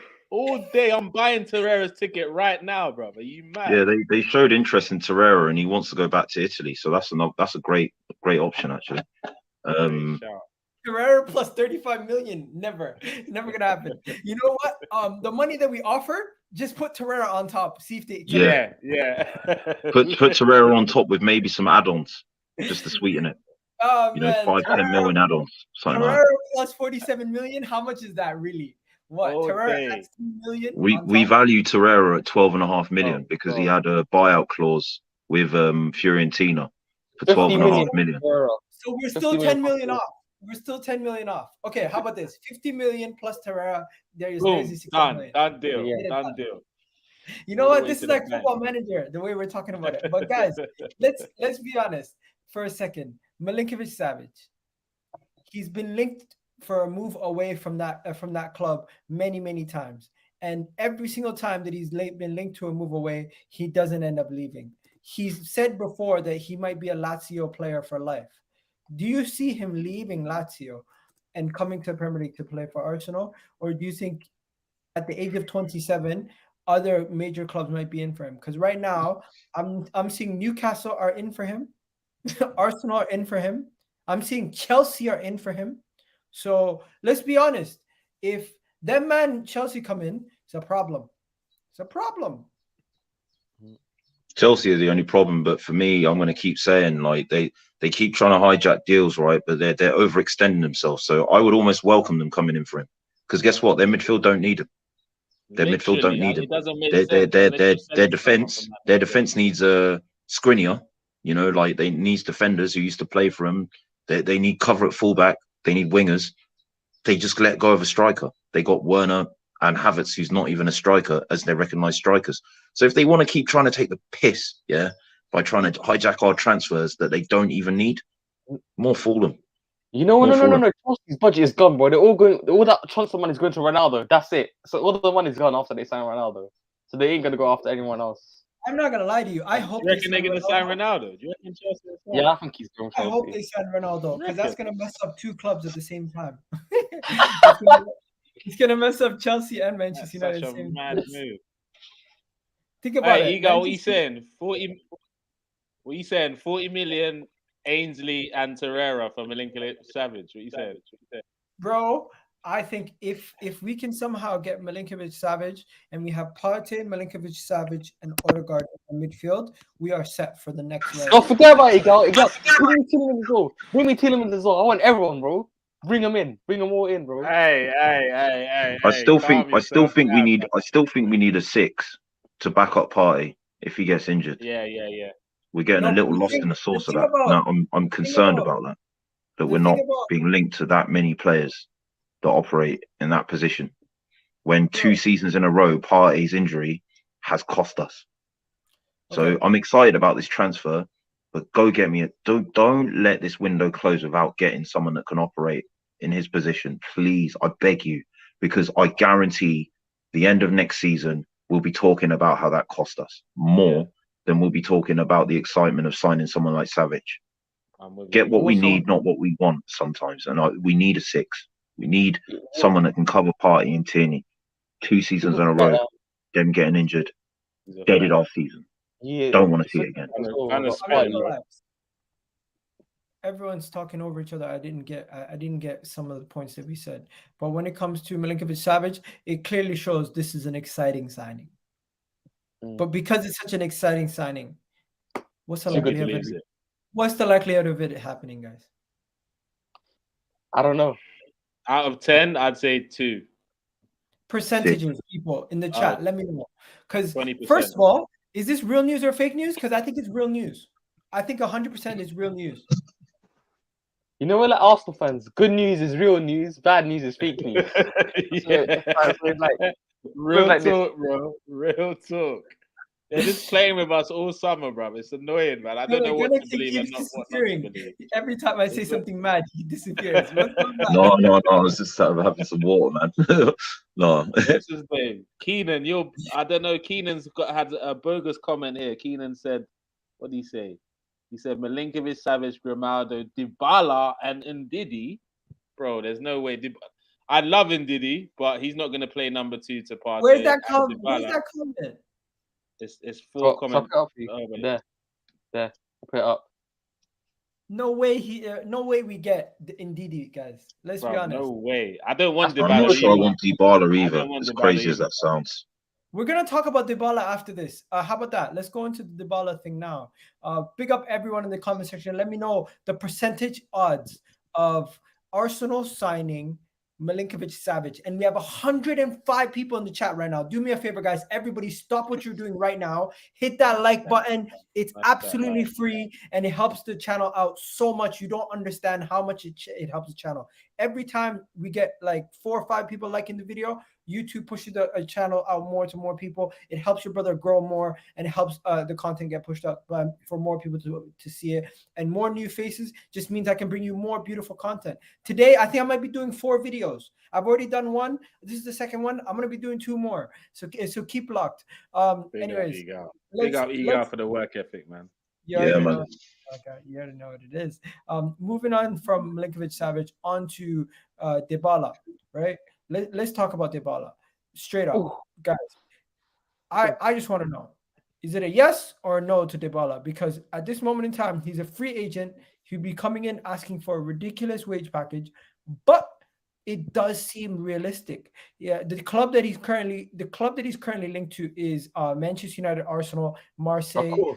I'm buying Torreira's ticket right now, brother. Are you mad? Yeah, they showed interest in Torreira and he wants to go back to Italy. So that's a great option actually. Torreira plus 35 million. Never gonna happen. You know what? The money that we offer, just put Torreira on top. See if they yeah. put Torreira on top with maybe some add-ons just to sweeten it. Oh, you know, 5-10 million add-ons. Torreira plus 47 million. How much is that really? What? Torreira at 2 million. We value Torreira at 12.5 million because he had a buyout clause with Fiorentina for 12.5 million. So we're still 10 million off. We're still 10 million off. Okay, how about this? 50 million plus Torreira. There's 60 million. Done deal. Done deal. You know what? This is like Football Manager, the way we're talking about it. But guys, let's be honest for a second. Milinkovic-Savic, he's been linked for a move away from that club many times, and every single time that he's been linked to a move away, he doesn't end up leaving. He's said before that he might be a Lazio player for life. Do you see him leaving Lazio and coming to the Premier League to play for Arsenal? Or do you think at the age of 27, other major clubs might be in for him? Because right now, I'm seeing Newcastle are in for him. Arsenal are in for him. I'm seeing Chelsea are in for him. So let's be honest. If that man Chelsea come in, it's a problem. It's a problem. Chelsea are the only problem, but for me, I'm going to keep saying like they keep trying to hijack deals, right? But they're overextending themselves. So I would almost welcome them coming in for him because guess what? Their midfield don't need him. Their midfield don't need him. Their defense needs a Skriniar. You know, like they need defenders who used to play for them. They need cover at fullback. They need wingers. They just let go of a striker. They got Werner and Havertz, who's not even a striker, as their recognised strikers. So if they want to keep trying to take the piss, by trying to hijack our transfers that they don't even need, more fool them. You know, no. Chelsea's budget is gone, bro. They're all going. All that transfer money is going to Ronaldo. That's it. So all the money's gone after they sign Ronaldo. So they ain't gonna go after anyone else. I'm not gonna lie to you. I hope. You reckon they're gonna sign Ronaldo? Do you reckon Chelsea? Yeah, I think he's going. I hope they sign Ronaldo because that's gonna mess up two clubs at the same time. It's gonna mess up Chelsea and Manchester United. Such a mad move. Think about it. Ego, what are you saying? 40. What are you saying? 40 million. Ainsley and Torreira for Milinkovic-Savic. What you saying? Bro, I think if we can somehow get Milinkovic-Savic and we have Partey, Milinkovic-Savic, and Odegaard in the midfield, we are set for the next round. Oh, forget about it, Ego. Bring me Tielemans as well. I want everyone, bro. Bring them in. Bring them all in, bro. Hey. I still think calm yourself we down, need man. I still think we need a 6 to back up Partey if he gets injured. Yeah. We're getting No, a but little the lost thing- in the the sauce of thing that. about- No, I'm the thing concerned about- about that. That the we're thing not about- being linked to that many players that operate in that position. When 2 seasons in a row, Partey's injury has cost us. So Okay. I'm excited about this transfer, but go get me don't let this window close without getting someone that can operate in his position. Please, I beg you, because I guarantee the end of next season we'll be talking about how that cost us more than we'll be talking about the excitement of signing someone like Savic. Get what we need, not what we want sometimes. And we need a 6. We need someone that can cover Partey and Tierney. 2 seasons in a row, them getting injured, deaded our season. Yeah. Don't want to see it again. Kind of I'm not spin, gonna bro. lie. Everyone's talking over each other. I didn't get some of the points that we said. But when it comes to Milinkovic-Savic, it clearly shows this is an exciting signing. But because it's such an exciting signing, what's the likelihood of it? What's the likelihood of it happening, guys? I don't know. Out of 10, I'd say 2. Percentages, people in the chat. Let me know. Because 20%. first of all, is this real news or fake news? Because I think it's real news. I think 100% is real news. You know, we're like Arsenal fans. Good news is real news. Bad news is fake news. Real talk, bro. Real talk. They're just playing with us all summer, bro. It's annoying, man. I don't know what to believe and not what not to believe. Every time I say something mad, he disappears. What's going on? No. I was just having some water, man. No. What's his name? Keenan. I don't know. Keenan's had a bogus comment here. Keenan said, what did he say? He said Milinkovic-Savic, Romano, Dybala, and Ndidi. Bro, there's no way. I love Ndidi, but he's not going to play number 2 to Partey. Where's that comment? It's 4 comments. There. Put it up. No way we get the Ndidi, guys. Let's be honest. No way. I don't want Dybala. I'm not sure I want Dybala either. As crazy as that sounds. We're gonna talk about Dybala after this. How about that? Let's go into the Dybala thing now. Big up everyone in the comment section. Let me know the percentage odds of Arsenal signing Milinkovic-Savic. And we have 105 people in the chat right now. Do me a favor, guys. Everybody stop what you're doing right now. Hit that like button. It's absolutely free and it helps the channel out so much. You don't understand how much it helps the channel. Every time we get like 4 or 5 people liking the video, YouTube pushes the channel out more to more people. It helps your brother grow more and it helps the content get pushed up for more people to see it. And more new faces just means I can bring you more beautiful content. Today, I think I might be doing 4 videos. I've already done 1. This is the second one. I'm going to be doing 2 more. So keep locked. Anyways. Big up Ego for the work ethic, man. Yeah, man. Okay, you already know what it is. Moving on from Milinkovic-Savic onto Dybala, right? Let's talk about Dybala straight up, guys. I just want to know, is it a yes or a no to Dybala? Because at this moment in time, he's a free agent. He'll be coming in asking for a ridiculous wage package, but it does seem realistic. Yeah, the club that he's currently linked to is Manchester United, Arsenal, Marseille,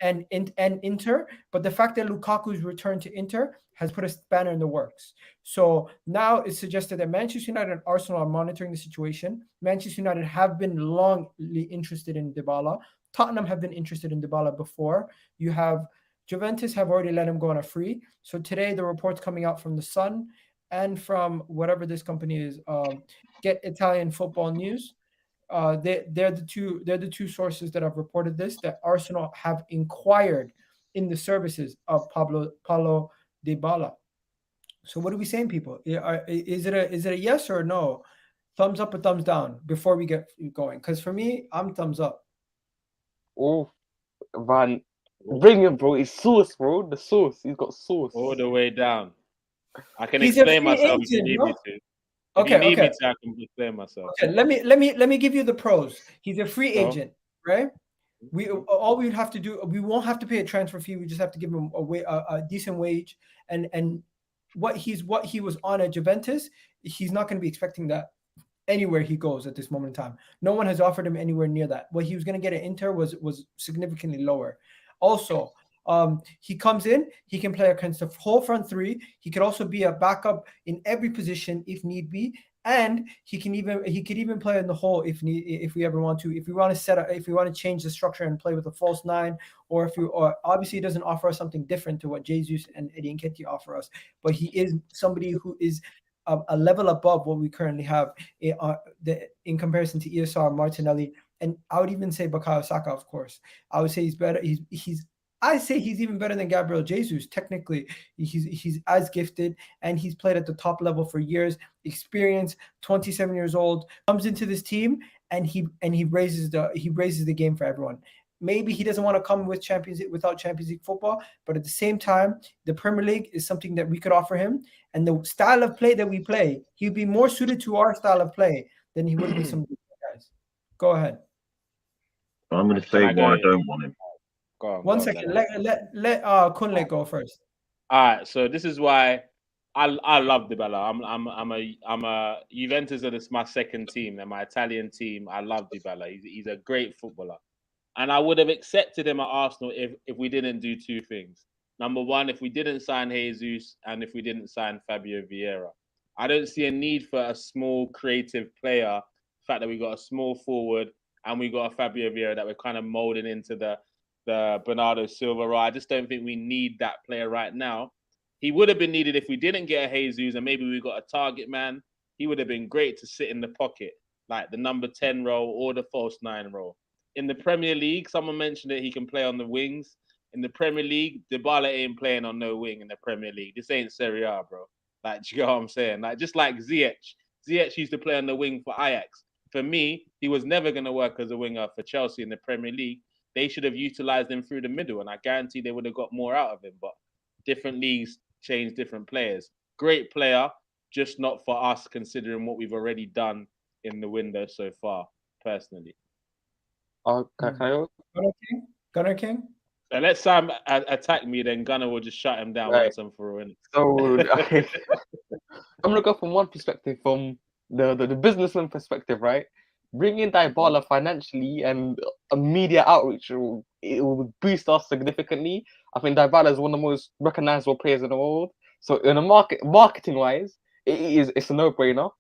and Inter. But the fact that Lukaku's returned to Inter has put a spanner in the works. So now it's suggested that Manchester United and Arsenal are monitoring the situation. Manchester United have been longly interested in Dybala. Tottenham have been interested in Dybala before. You have Juventus have already let him go on a free. So today the reports coming out from The Sun and from whatever this company is, Get Italian Football News. They're the two sources that have reported this, that Arsenal have inquired in the services of Paulo Dybala. So what are we saying, people? Is it a yes or a no? Thumbs up or thumbs down before we get going? Because for me, I'm thumbs up. Oh, man, bring him, bro. It's sauce, bro. The sauce. He's got sauce all the way down. I can He's explain myself if you need me to. Okay, if you need me to, I can explain myself. Okay, let me give you the pros. He's a free agent, right? We would have to do, we won't have to pay a transfer fee. We just have to give him a decent wage, and what he was on at Juventus, he's not going to be expecting that anywhere he goes at this moment in time. No one has offered him anywhere near that. What he was going to get at Inter was significantly lower. Also, He comes in, he can play against the whole front three. He could also be a backup in every position if need be. And he could even play in the hole if we ever want to. If we want to change the structure and play with a false nine, or obviously he doesn't offer us something different to what Jesus and Eddie Nketiah offer us, but he is somebody who is a level above what we currently have in comparison to ESR, Martinelli, and I would even say Bukayo Saka. Of course, I would say he's better. I say he's even better than Gabriel Jesus. Technically, he's as gifted, and he's played at the top level for years. Experience, 27 years old, comes into this team, and he raises the game for everyone. Maybe he doesn't want to come without Champions League football, but at the same time, the Premier League is something that we could offer him, and the style of play that we play, he'd be more suited to our style of play than he would be some guys. Go ahead. I'm going to say why I don't want him. Go on, One second. Let Kunle go first. All right. So this is why I love Dybala. I'm a Juventus, and it's my second team, and my Italian team. I love Dybala. He's a great footballer, and I would have accepted him at Arsenal if we didn't do two things. Number one, if we didn't sign Jesus, and if we didn't sign Fabio Vieira. I don't see a need for a small creative player. The fact that we got a small forward and we got a Fabio Vieira that we're kind of molding into the Bernardo Silva role. I just don't think we need that player right now. He would have been needed if we didn't get a Jesus and maybe we got a target man. He would have been great to sit in the pocket, like the number 10 role or the false 9 role. In the Premier League, someone mentioned that he can play on the wings. In the Premier League, Dybala ain't playing on no wing in the Premier League. This ain't Serie A, bro. Like, do you know what I'm saying? Like, just like Ziyech. Ziyech used to play on the wing for Ajax. For me, he was never going to work as a winger for Chelsea in the Premier League. They should have utilized him through the middle, and I guarantee they would have got more out of him. But different leagues change different players. Great player, just not for us, considering what we've already done in the window so far, personally. Gunnar King? So let Sam attack me, then Gunnar will just shut him down once and for all. So, okay. I'm going to go from one perspective, from the businessman perspective, right? Bringing Dybala financially and media outreach, it will boost us significantly. I think Dybala is one of the most recognizable players in the world. So, in a marketing-wise, it's a no-brainer.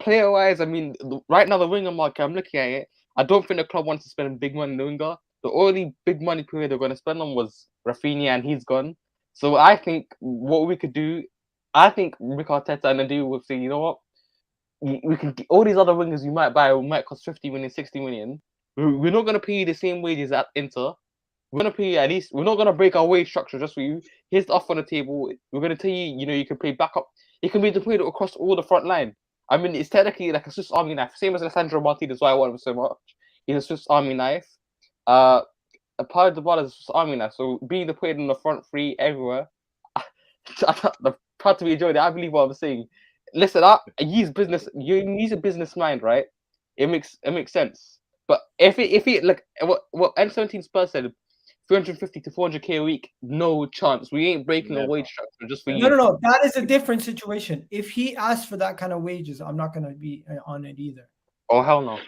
Player-wise, I mean, right now the winger market, I'm looking at it. I don't think the club wants to spend big money on the winger. The only big money player they're going to spend on was Rafinha, and he's gone. So I think what we could do, I think Rick Arteta and Adu will say, you know what? We can all these other wingers you might buy might cost 50 million, 60 million. We're not going to pay you the same wages at Inter. We're going to pay you at least. We're not going to break our wage structure just for you. Here's the offer on the table. We're going to tell you, you can play backup. You can be deployed across all the front line. I mean, it's technically like a Swiss Army knife. Same as Lisandro Martinez, why I want him so much. He's a Swiss Army knife. Paulo Dybala is a Swiss Army knife. So being deployed in the front three everywhere, I'm proud to be enjoying it. I believe what I'm saying. Listen, use business. You use a business mind, right? It makes sense. But if it like what N17 Spurs said, 350 to 400k a week, no chance. We ain't breaking the wage structure just for you. No. That is a different situation. If he asks for that kind of wages, I'm not gonna be on it either. Oh hell no.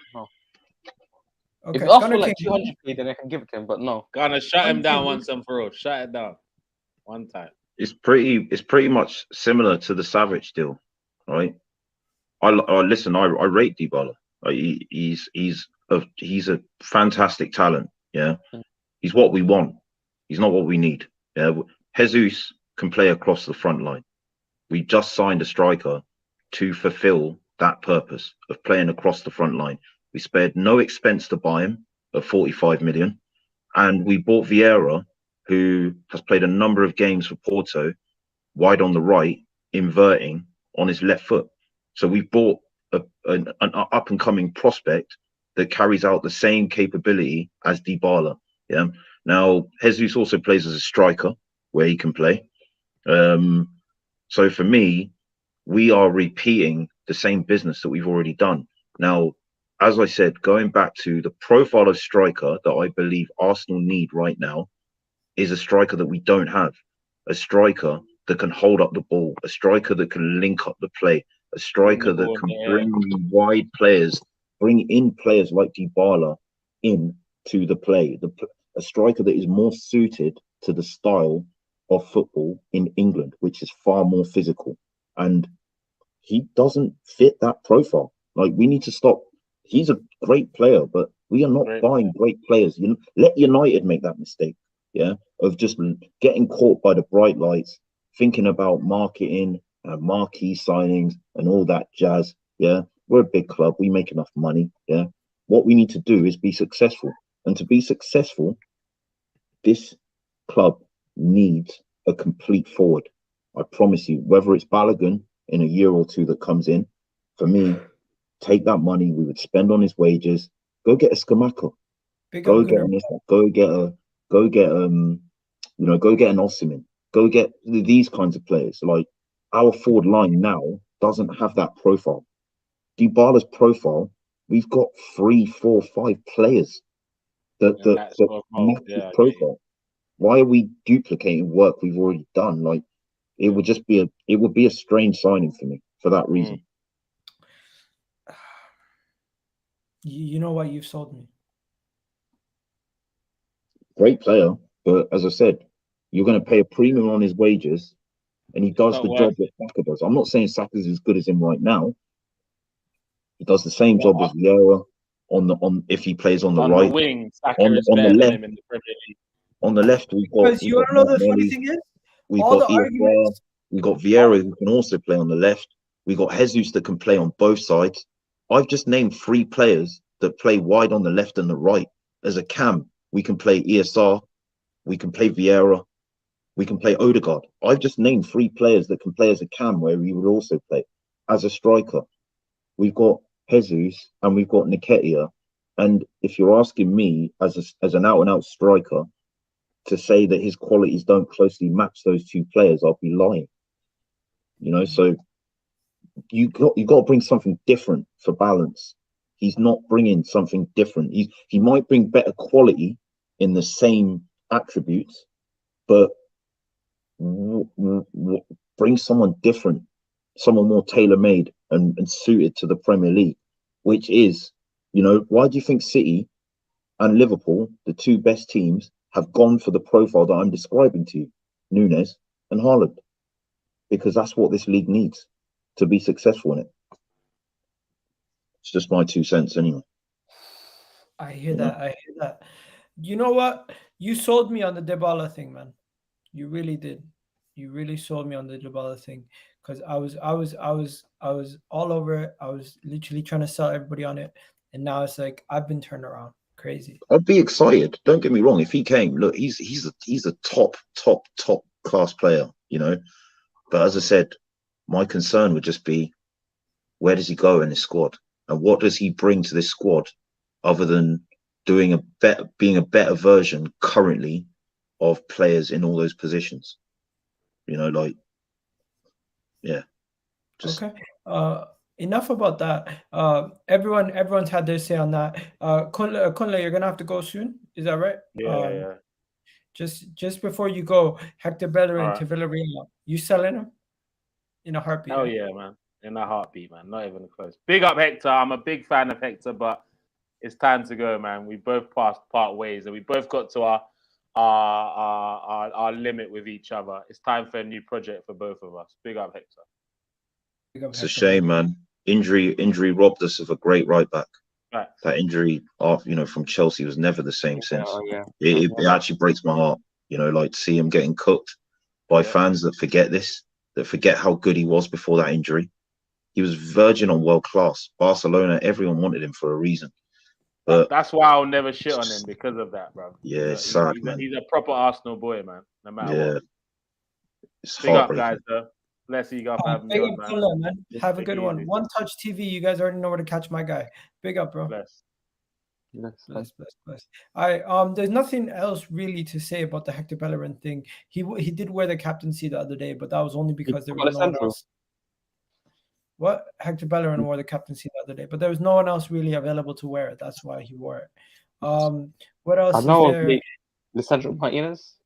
Okay. If you ask for like 200k, then I can give it to him. But no. Gonna shut him down once and for all. Shut it down. One time. It's pretty much similar to the Savic deal, right? I listen. I rate Dybala. He's a fantastic talent. Yeah, he's what we want. He's not what we need. Yeah, Jesus can play across the front line. We just signed a striker to fulfill that purpose of playing across the front line. We spared no expense to buy him at 45 million, and we bought Vieira, who has played a number of games for Porto, wide on the right, inverting on his left foot. So we bought an up-and-coming prospect that carries out the same capability as Dybala. Yeah. Now, Jesus also plays as a striker, where he can play. So for me, we are repeating the same business that we've already done. Now, as I said, going back to the profile of striker that I believe Arsenal need right now, is a striker that we don't have. A striker that can hold up the ball, a striker that can link up the play, a striker that can bring wide players, bring in players like Dybala into the play. A striker that is more suited to the style of football in England, which is far more physical. And he doesn't fit that profile. Like, we need to stop. He's a great player, but we are not buying great players. You know, let United make that mistake, yeah, of just getting caught by the bright lights, thinking about marketing and marquee signings and all that jazz. Yeah, we're a big club. We make enough money. Yeah, what we need to do is be successful. And to be successful, this club needs a complete forward. I promise you, whether it's Balogun in a year or two that comes in, for me, take that money we would spend on his wages, go get a Scamacca, go get an Osimhen, go get these kinds of players. Like, our forward line now doesn't have that profile. Dybala's profile, we've got 3, 4, 5 players that match his profile. Why are we duplicating work we've already done? Like, it would be a strange signing for me for that reason. You know what? You've sold me. Great player, but as I said, you're going to pay a premium on his wages, and he does the job that Saka does. I'm not saying Saka's as good as him right now. He does the same job as Vieira on if he plays on the right. The wing, Saka is better than him in the Premier League. On the left, we've got. Because you want to know the funny thing is, we've got Vieira who can also play on the left. We got Jesus that can play on both sides. I've just named 3 players that play wide on the left and the right. As a cam, we can play ESR, we can play Vieira, we can play Odegaard. I've just named 3 players that can play as a cam where we would also play as a striker. We've got Jesus and we've got Nketiah. And if you're asking me as an out-and-out striker to say that his qualities don't closely match those 2 players, I'll be lying. You know, so you got to bring something different for balance. He's not bringing something different. He might bring better quality in the same attributes, but bring someone different, someone more tailor-made and suited to the Premier League, which is, you know, why do you think City and Liverpool, the 2 best teams, have gone for the profile that I'm describing to you, Núñez and Haaland? Because that's what this league needs to be successful in it. It's just my 2 cents anyway. I hear that. You know what? You sold me on the Dybala thing, man. You really did. You really sold me on the Dybala thing, because I was all over it. I was literally trying to sell everybody on it, and now it's like I've been turned around. Crazy. I'd be excited. Don't get me wrong. If he came, look, he's a top class player, you know. But as I said, my concern would just be, where does he go in this squad, and what does he bring to this squad, other than being a better version currently of players in all those positions. You know, like, yeah. Okay. Enough about that. Everyone's had their say on that. Kunle, you're gonna have to go soon. Is that right? Yeah. Just before you go, Hector Bellerin to Villareal. You selling him in a heartbeat? Oh yeah, man. In a heartbeat, man. Not even close. Big up Hector. I'm a big fan of Hector, but it's time to go, man. We both part ways, and we both got to our limit with each other. It's time for a new project for both of us. Big up Hector. It's a shame, man. Injury robbed us of a great right back. Right. That injury, from Chelsea was never the same since. It actually breaks my heart, like to see him getting cooked by fans that forget this, that forget how good he was before that injury. He was verging on world class. Barcelona, everyone wanted him for a reason. But that's why I'll never shit on him, because of that, bro. Yeah, it's sad, man. He's a proper Arsenal boy, man. No matter what. It's big up, guys, though. Bless you, guys. Big up, man. Have a good one. One Touch TV. You guys already know where to catch my guy. Big up, bro. Bless. There's nothing else really to say about the Hector Bellerin thing. He did wear the captaincy the other day, but that was only because there was no one else. What? Hector Bellerin wore the captaincy the other day, but there was no one else really available to wear it. That's why he wore it. What else is there? Lisandro Martinez?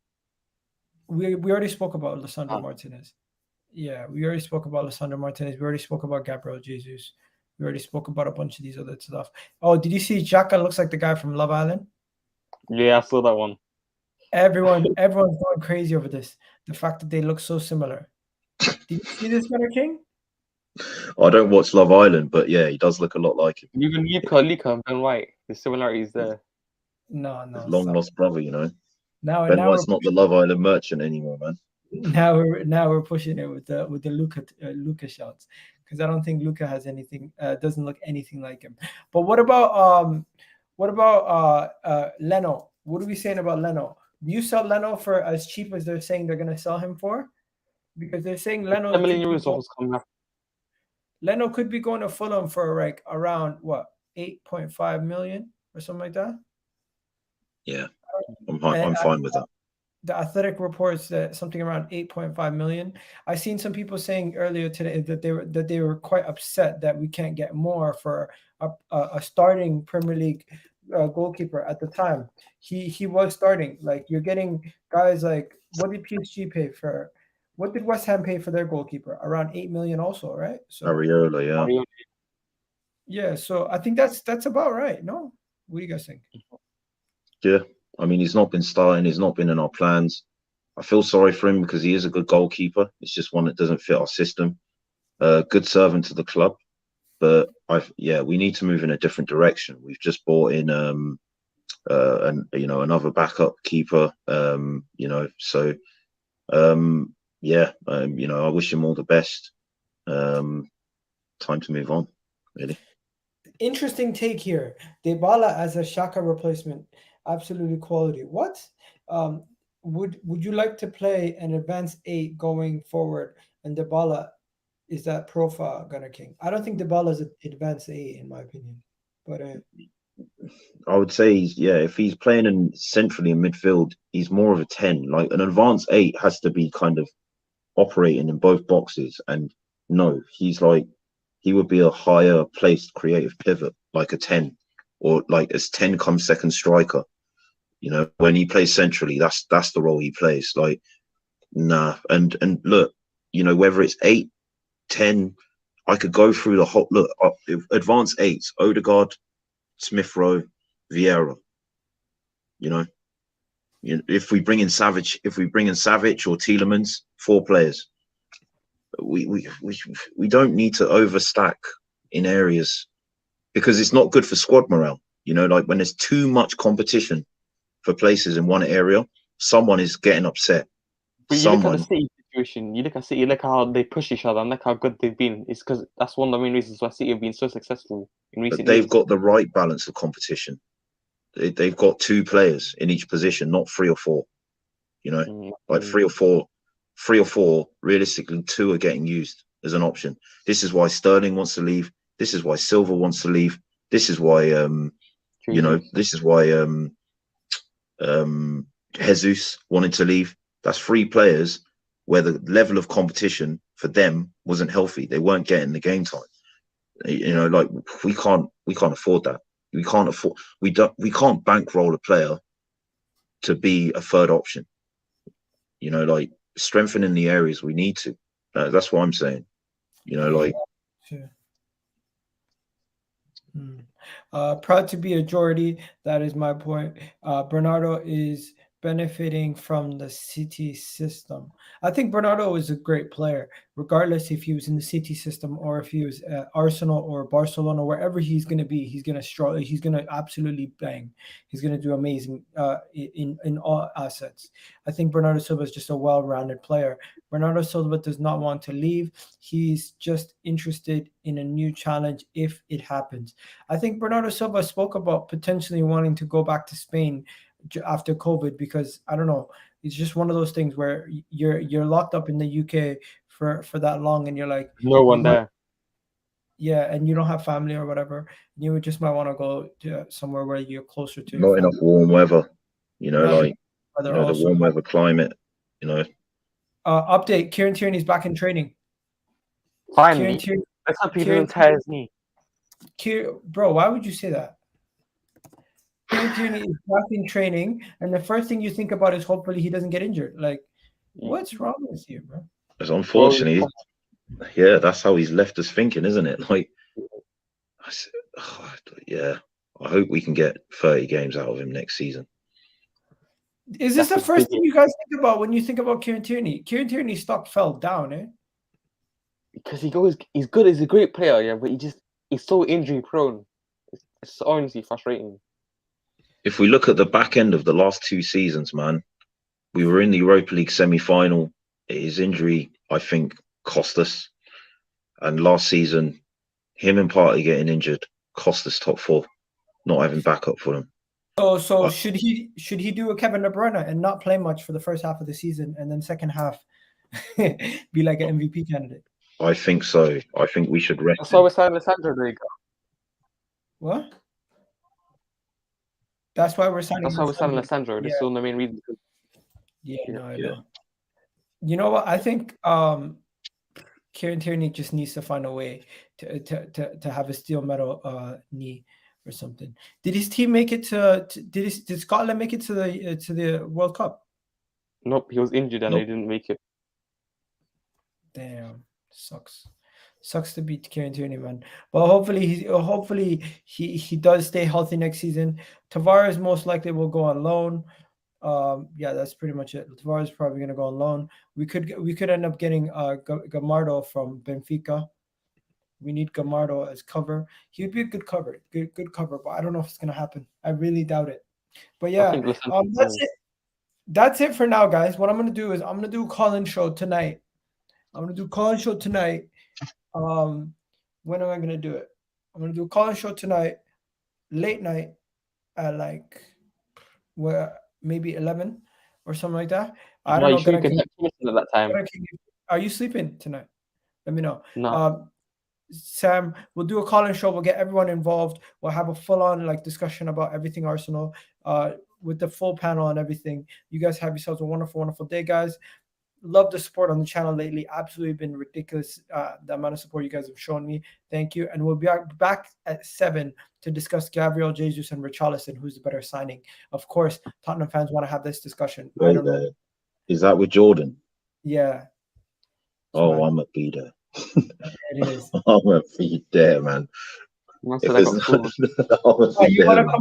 We already spoke about Lisandro Martinez. Yeah, we already spoke about Lisandro Martinez. We already spoke about Gabriel Jesus. We already spoke about a bunch of these other stuff. Oh, did you see Xhaka looks like the guy from Love Island? Yeah, I saw that one. Everyone's going crazy over this. The fact that they look so similar. Did you see this, Gunner King? I don't watch Love Island, but yeah, he does look a lot like him. Even Luca and Ben White, the similarities there. No, His long lost brother, you know. Now Ben White's not the Love Island merchant anymore, man. Now we're pushing it with the Luca shots, because I don't think Luca has anything, doesn't look anything like him. But what about Leno? What are we saying about Leno? Do you sell Leno for as cheap as they're saying they're gonna sell him for? Because they're saying Leno Leno could be going to Fulham for like around what, 8.5 million or something like that. Yeah, I'm fine with that. The Athletic reports that something around 8.5 million. I've seen some people saying earlier today that they were quite upset that we can't get more for a starting Premier League goalkeeper at the time. He was starting. Like, you're getting guys like, what did PSG pay for? What did West Ham pay for their goalkeeper? Around 8 million also, right? So Ariola, yeah. Yeah, so I think that's about right. No? What do you guys think? Yeah. I mean, he's not been starting. He's not been in our plans. I feel sorry for him because he is a good goalkeeper. It's just one that doesn't fit our system. Good servant to the club, but we need to move in a different direction. We've just bought in, another backup keeper. I wish him all the best. Time to move on, really. Interesting take here. Dybala as a Shaka replacement. Absolutely quality. What would you like to play an advanced 8 going forward? And Dybala is that profile, Gunner King? I don't think Dybala is an advanced 8 in my opinion, but I would say if he's playing centrally in midfield, he's more of a 10. Like, an advanced 8 has to be kind of operating in both boxes, and no, he would be a higher placed creative pivot, like a 10, or like as 10 comes second striker. You know, when he plays centrally, that's the role he plays. Like, nah. And look, you know, whether it's 8, 10, I could go through the whole look. Advanced 8s: Odegaard, Smith Rowe, Vieira. You know, if we bring in Savic or Tielemans, 4 players. We don't need to overstack in areas, because it's not good for squad morale. You know, like when there's too much competition for places in one area, someone is getting upset. But you look at the City situation. You look at City. Look how they push each other, and look how good they've been. It's because that's one of the main reasons why City have been so successful in recent years. They've got the right balance of competition. They've got 2 players in each position, not 3 or 4. You know, like 3 or 4. 3 or 4. Realistically, 2 are getting used as an option. This is why Sterling wants to leave. This is why Silva wants to leave. This is why Jesus wanted to leave. That's 3 players where the level of competition for them wasn't healthy. They weren't getting the game time. You know, like we can't afford that. We can't bankroll a player to be a 3rd option. You know, like, strengthening the areas we need to. That's what I'm saying. You know, like. Sure. Proud to be a Geordie. That is my point. Bernardo is benefiting from the City system. I think Bernardo is a great player, regardless if he was in the City system or if he was at Arsenal or Barcelona, wherever he's going to be. He's going to struggle. He's going to absolutely bang. He's going to do amazing in all assets. I think Bernardo Silva is just a well-rounded player. Bernardo Silva does not want to leave. He's just interested in a new challenge if it happens. I think Bernardo Silva spoke about potentially wanting to go back to Spain after COVID, because I don't know, it's just one of those things where you're locked up in the UK for that long, and you're like, no one there. Yeah, and you don't have family or whatever. You just might want to go to somewhere where you're closer to. Not enough warm weather, you know, like the warm weather climate, you know. Update: Kieran Tierney's back in training. Finally, let's hope he doesn't tear his knee. Bro, why would you say that? Kieran Tierney is back in training, and the first thing you think about is hopefully he doesn't get injured. Like, what's wrong with you, bro? It's unfortunately, yeah, that's how he's left us thinking, isn't it? Like, yeah, I hope we can get 30 games out of him next season. Is this That's the a first big thing you guys think about when you think about Kieran Tierney? Kieran Tierney's stock fell down, eh? because he's good. He's a great player, yeah, but he's so injury prone. It's honestly frustrating. If we look at the back end of the last 2 seasons, man, we were in the Europa League semi-final. His injury, I think, cost us. And last season, him and Partey getting injured cost us top 4, not having backup for them. So should he do a Kevin De Bruyne and not play much for the first half of the season, and then second half be like an MVP candidate? I think so. I think we should rest That's why him. we're signing Lisandro. There you go. What? That's why we're signing. That's why we're signing Lisandro. Lisandro. This is the main reason. I know. You know what? I think Kieran Tierney just needs to find a way to have a steel metal knee or something. Did his team make it did Scotland make it to the World Cup? Nope, he was injured and Nope. they didn't make it. Damn, sucks to beat Kieran Tierney, man. But hopefully he does stay healthy next season. Tavares most likely will go on loan. Yeah, that's pretty much it. Tavares is probably going to go on loan. We could end up getting Gamardo from Benfica. We need Gamardo as cover. He would be a good cover, good cover. But I don't know if it's going to happen. I really doubt it. But yeah, that's it. That's it for now, guys. What I'm going to do is I'm going to do a call-in show tonight. When am I going to do it? I'm going to do a call-in show tonight, late night, at like maybe 11 or something like that. I don't know. Sure you can at that time. Are you sleeping tonight? Let me know. No. Sam, we'll do a call-in show. We'll get everyone involved. We'll have a full-on discussion about everything Arsenal, with the full panel and everything. You guys have yourselves a wonderful, wonderful day, guys. Love the support on the channel lately. Absolutely been ridiculous, the amount of support you guys have shown me. Thank you. And we'll be back at 7 to discuss Gabriel, Jesus, and Richarlison, who's the better signing. Of course, Tottenham fans want to have this discussion. I don't know. Is that with Jordan? Yeah. Oh, I'm a beater. It is. I'm a beat there, man. You want to come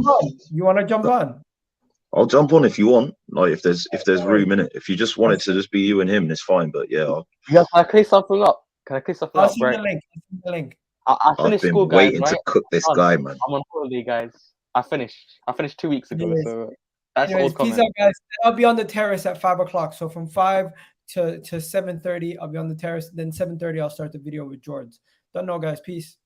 on? You want to jump on? I'll jump on if you want. Like if there's room in it. If you just wanted to just be you and him, it's fine. But yeah. Can I clear something up? I'll send the link. I finished school, guys. Waiting to cook this guy, man. I'm on holiday, guys. I finished 2 weeks ago, so that's all coming. Peace out, guys. I'll be on the terrace at 5 o'clock. So from 5 to 7:30, I'll be on the terrace. Then 7:30, I'll start the video with George. Don't know, guys. Peace.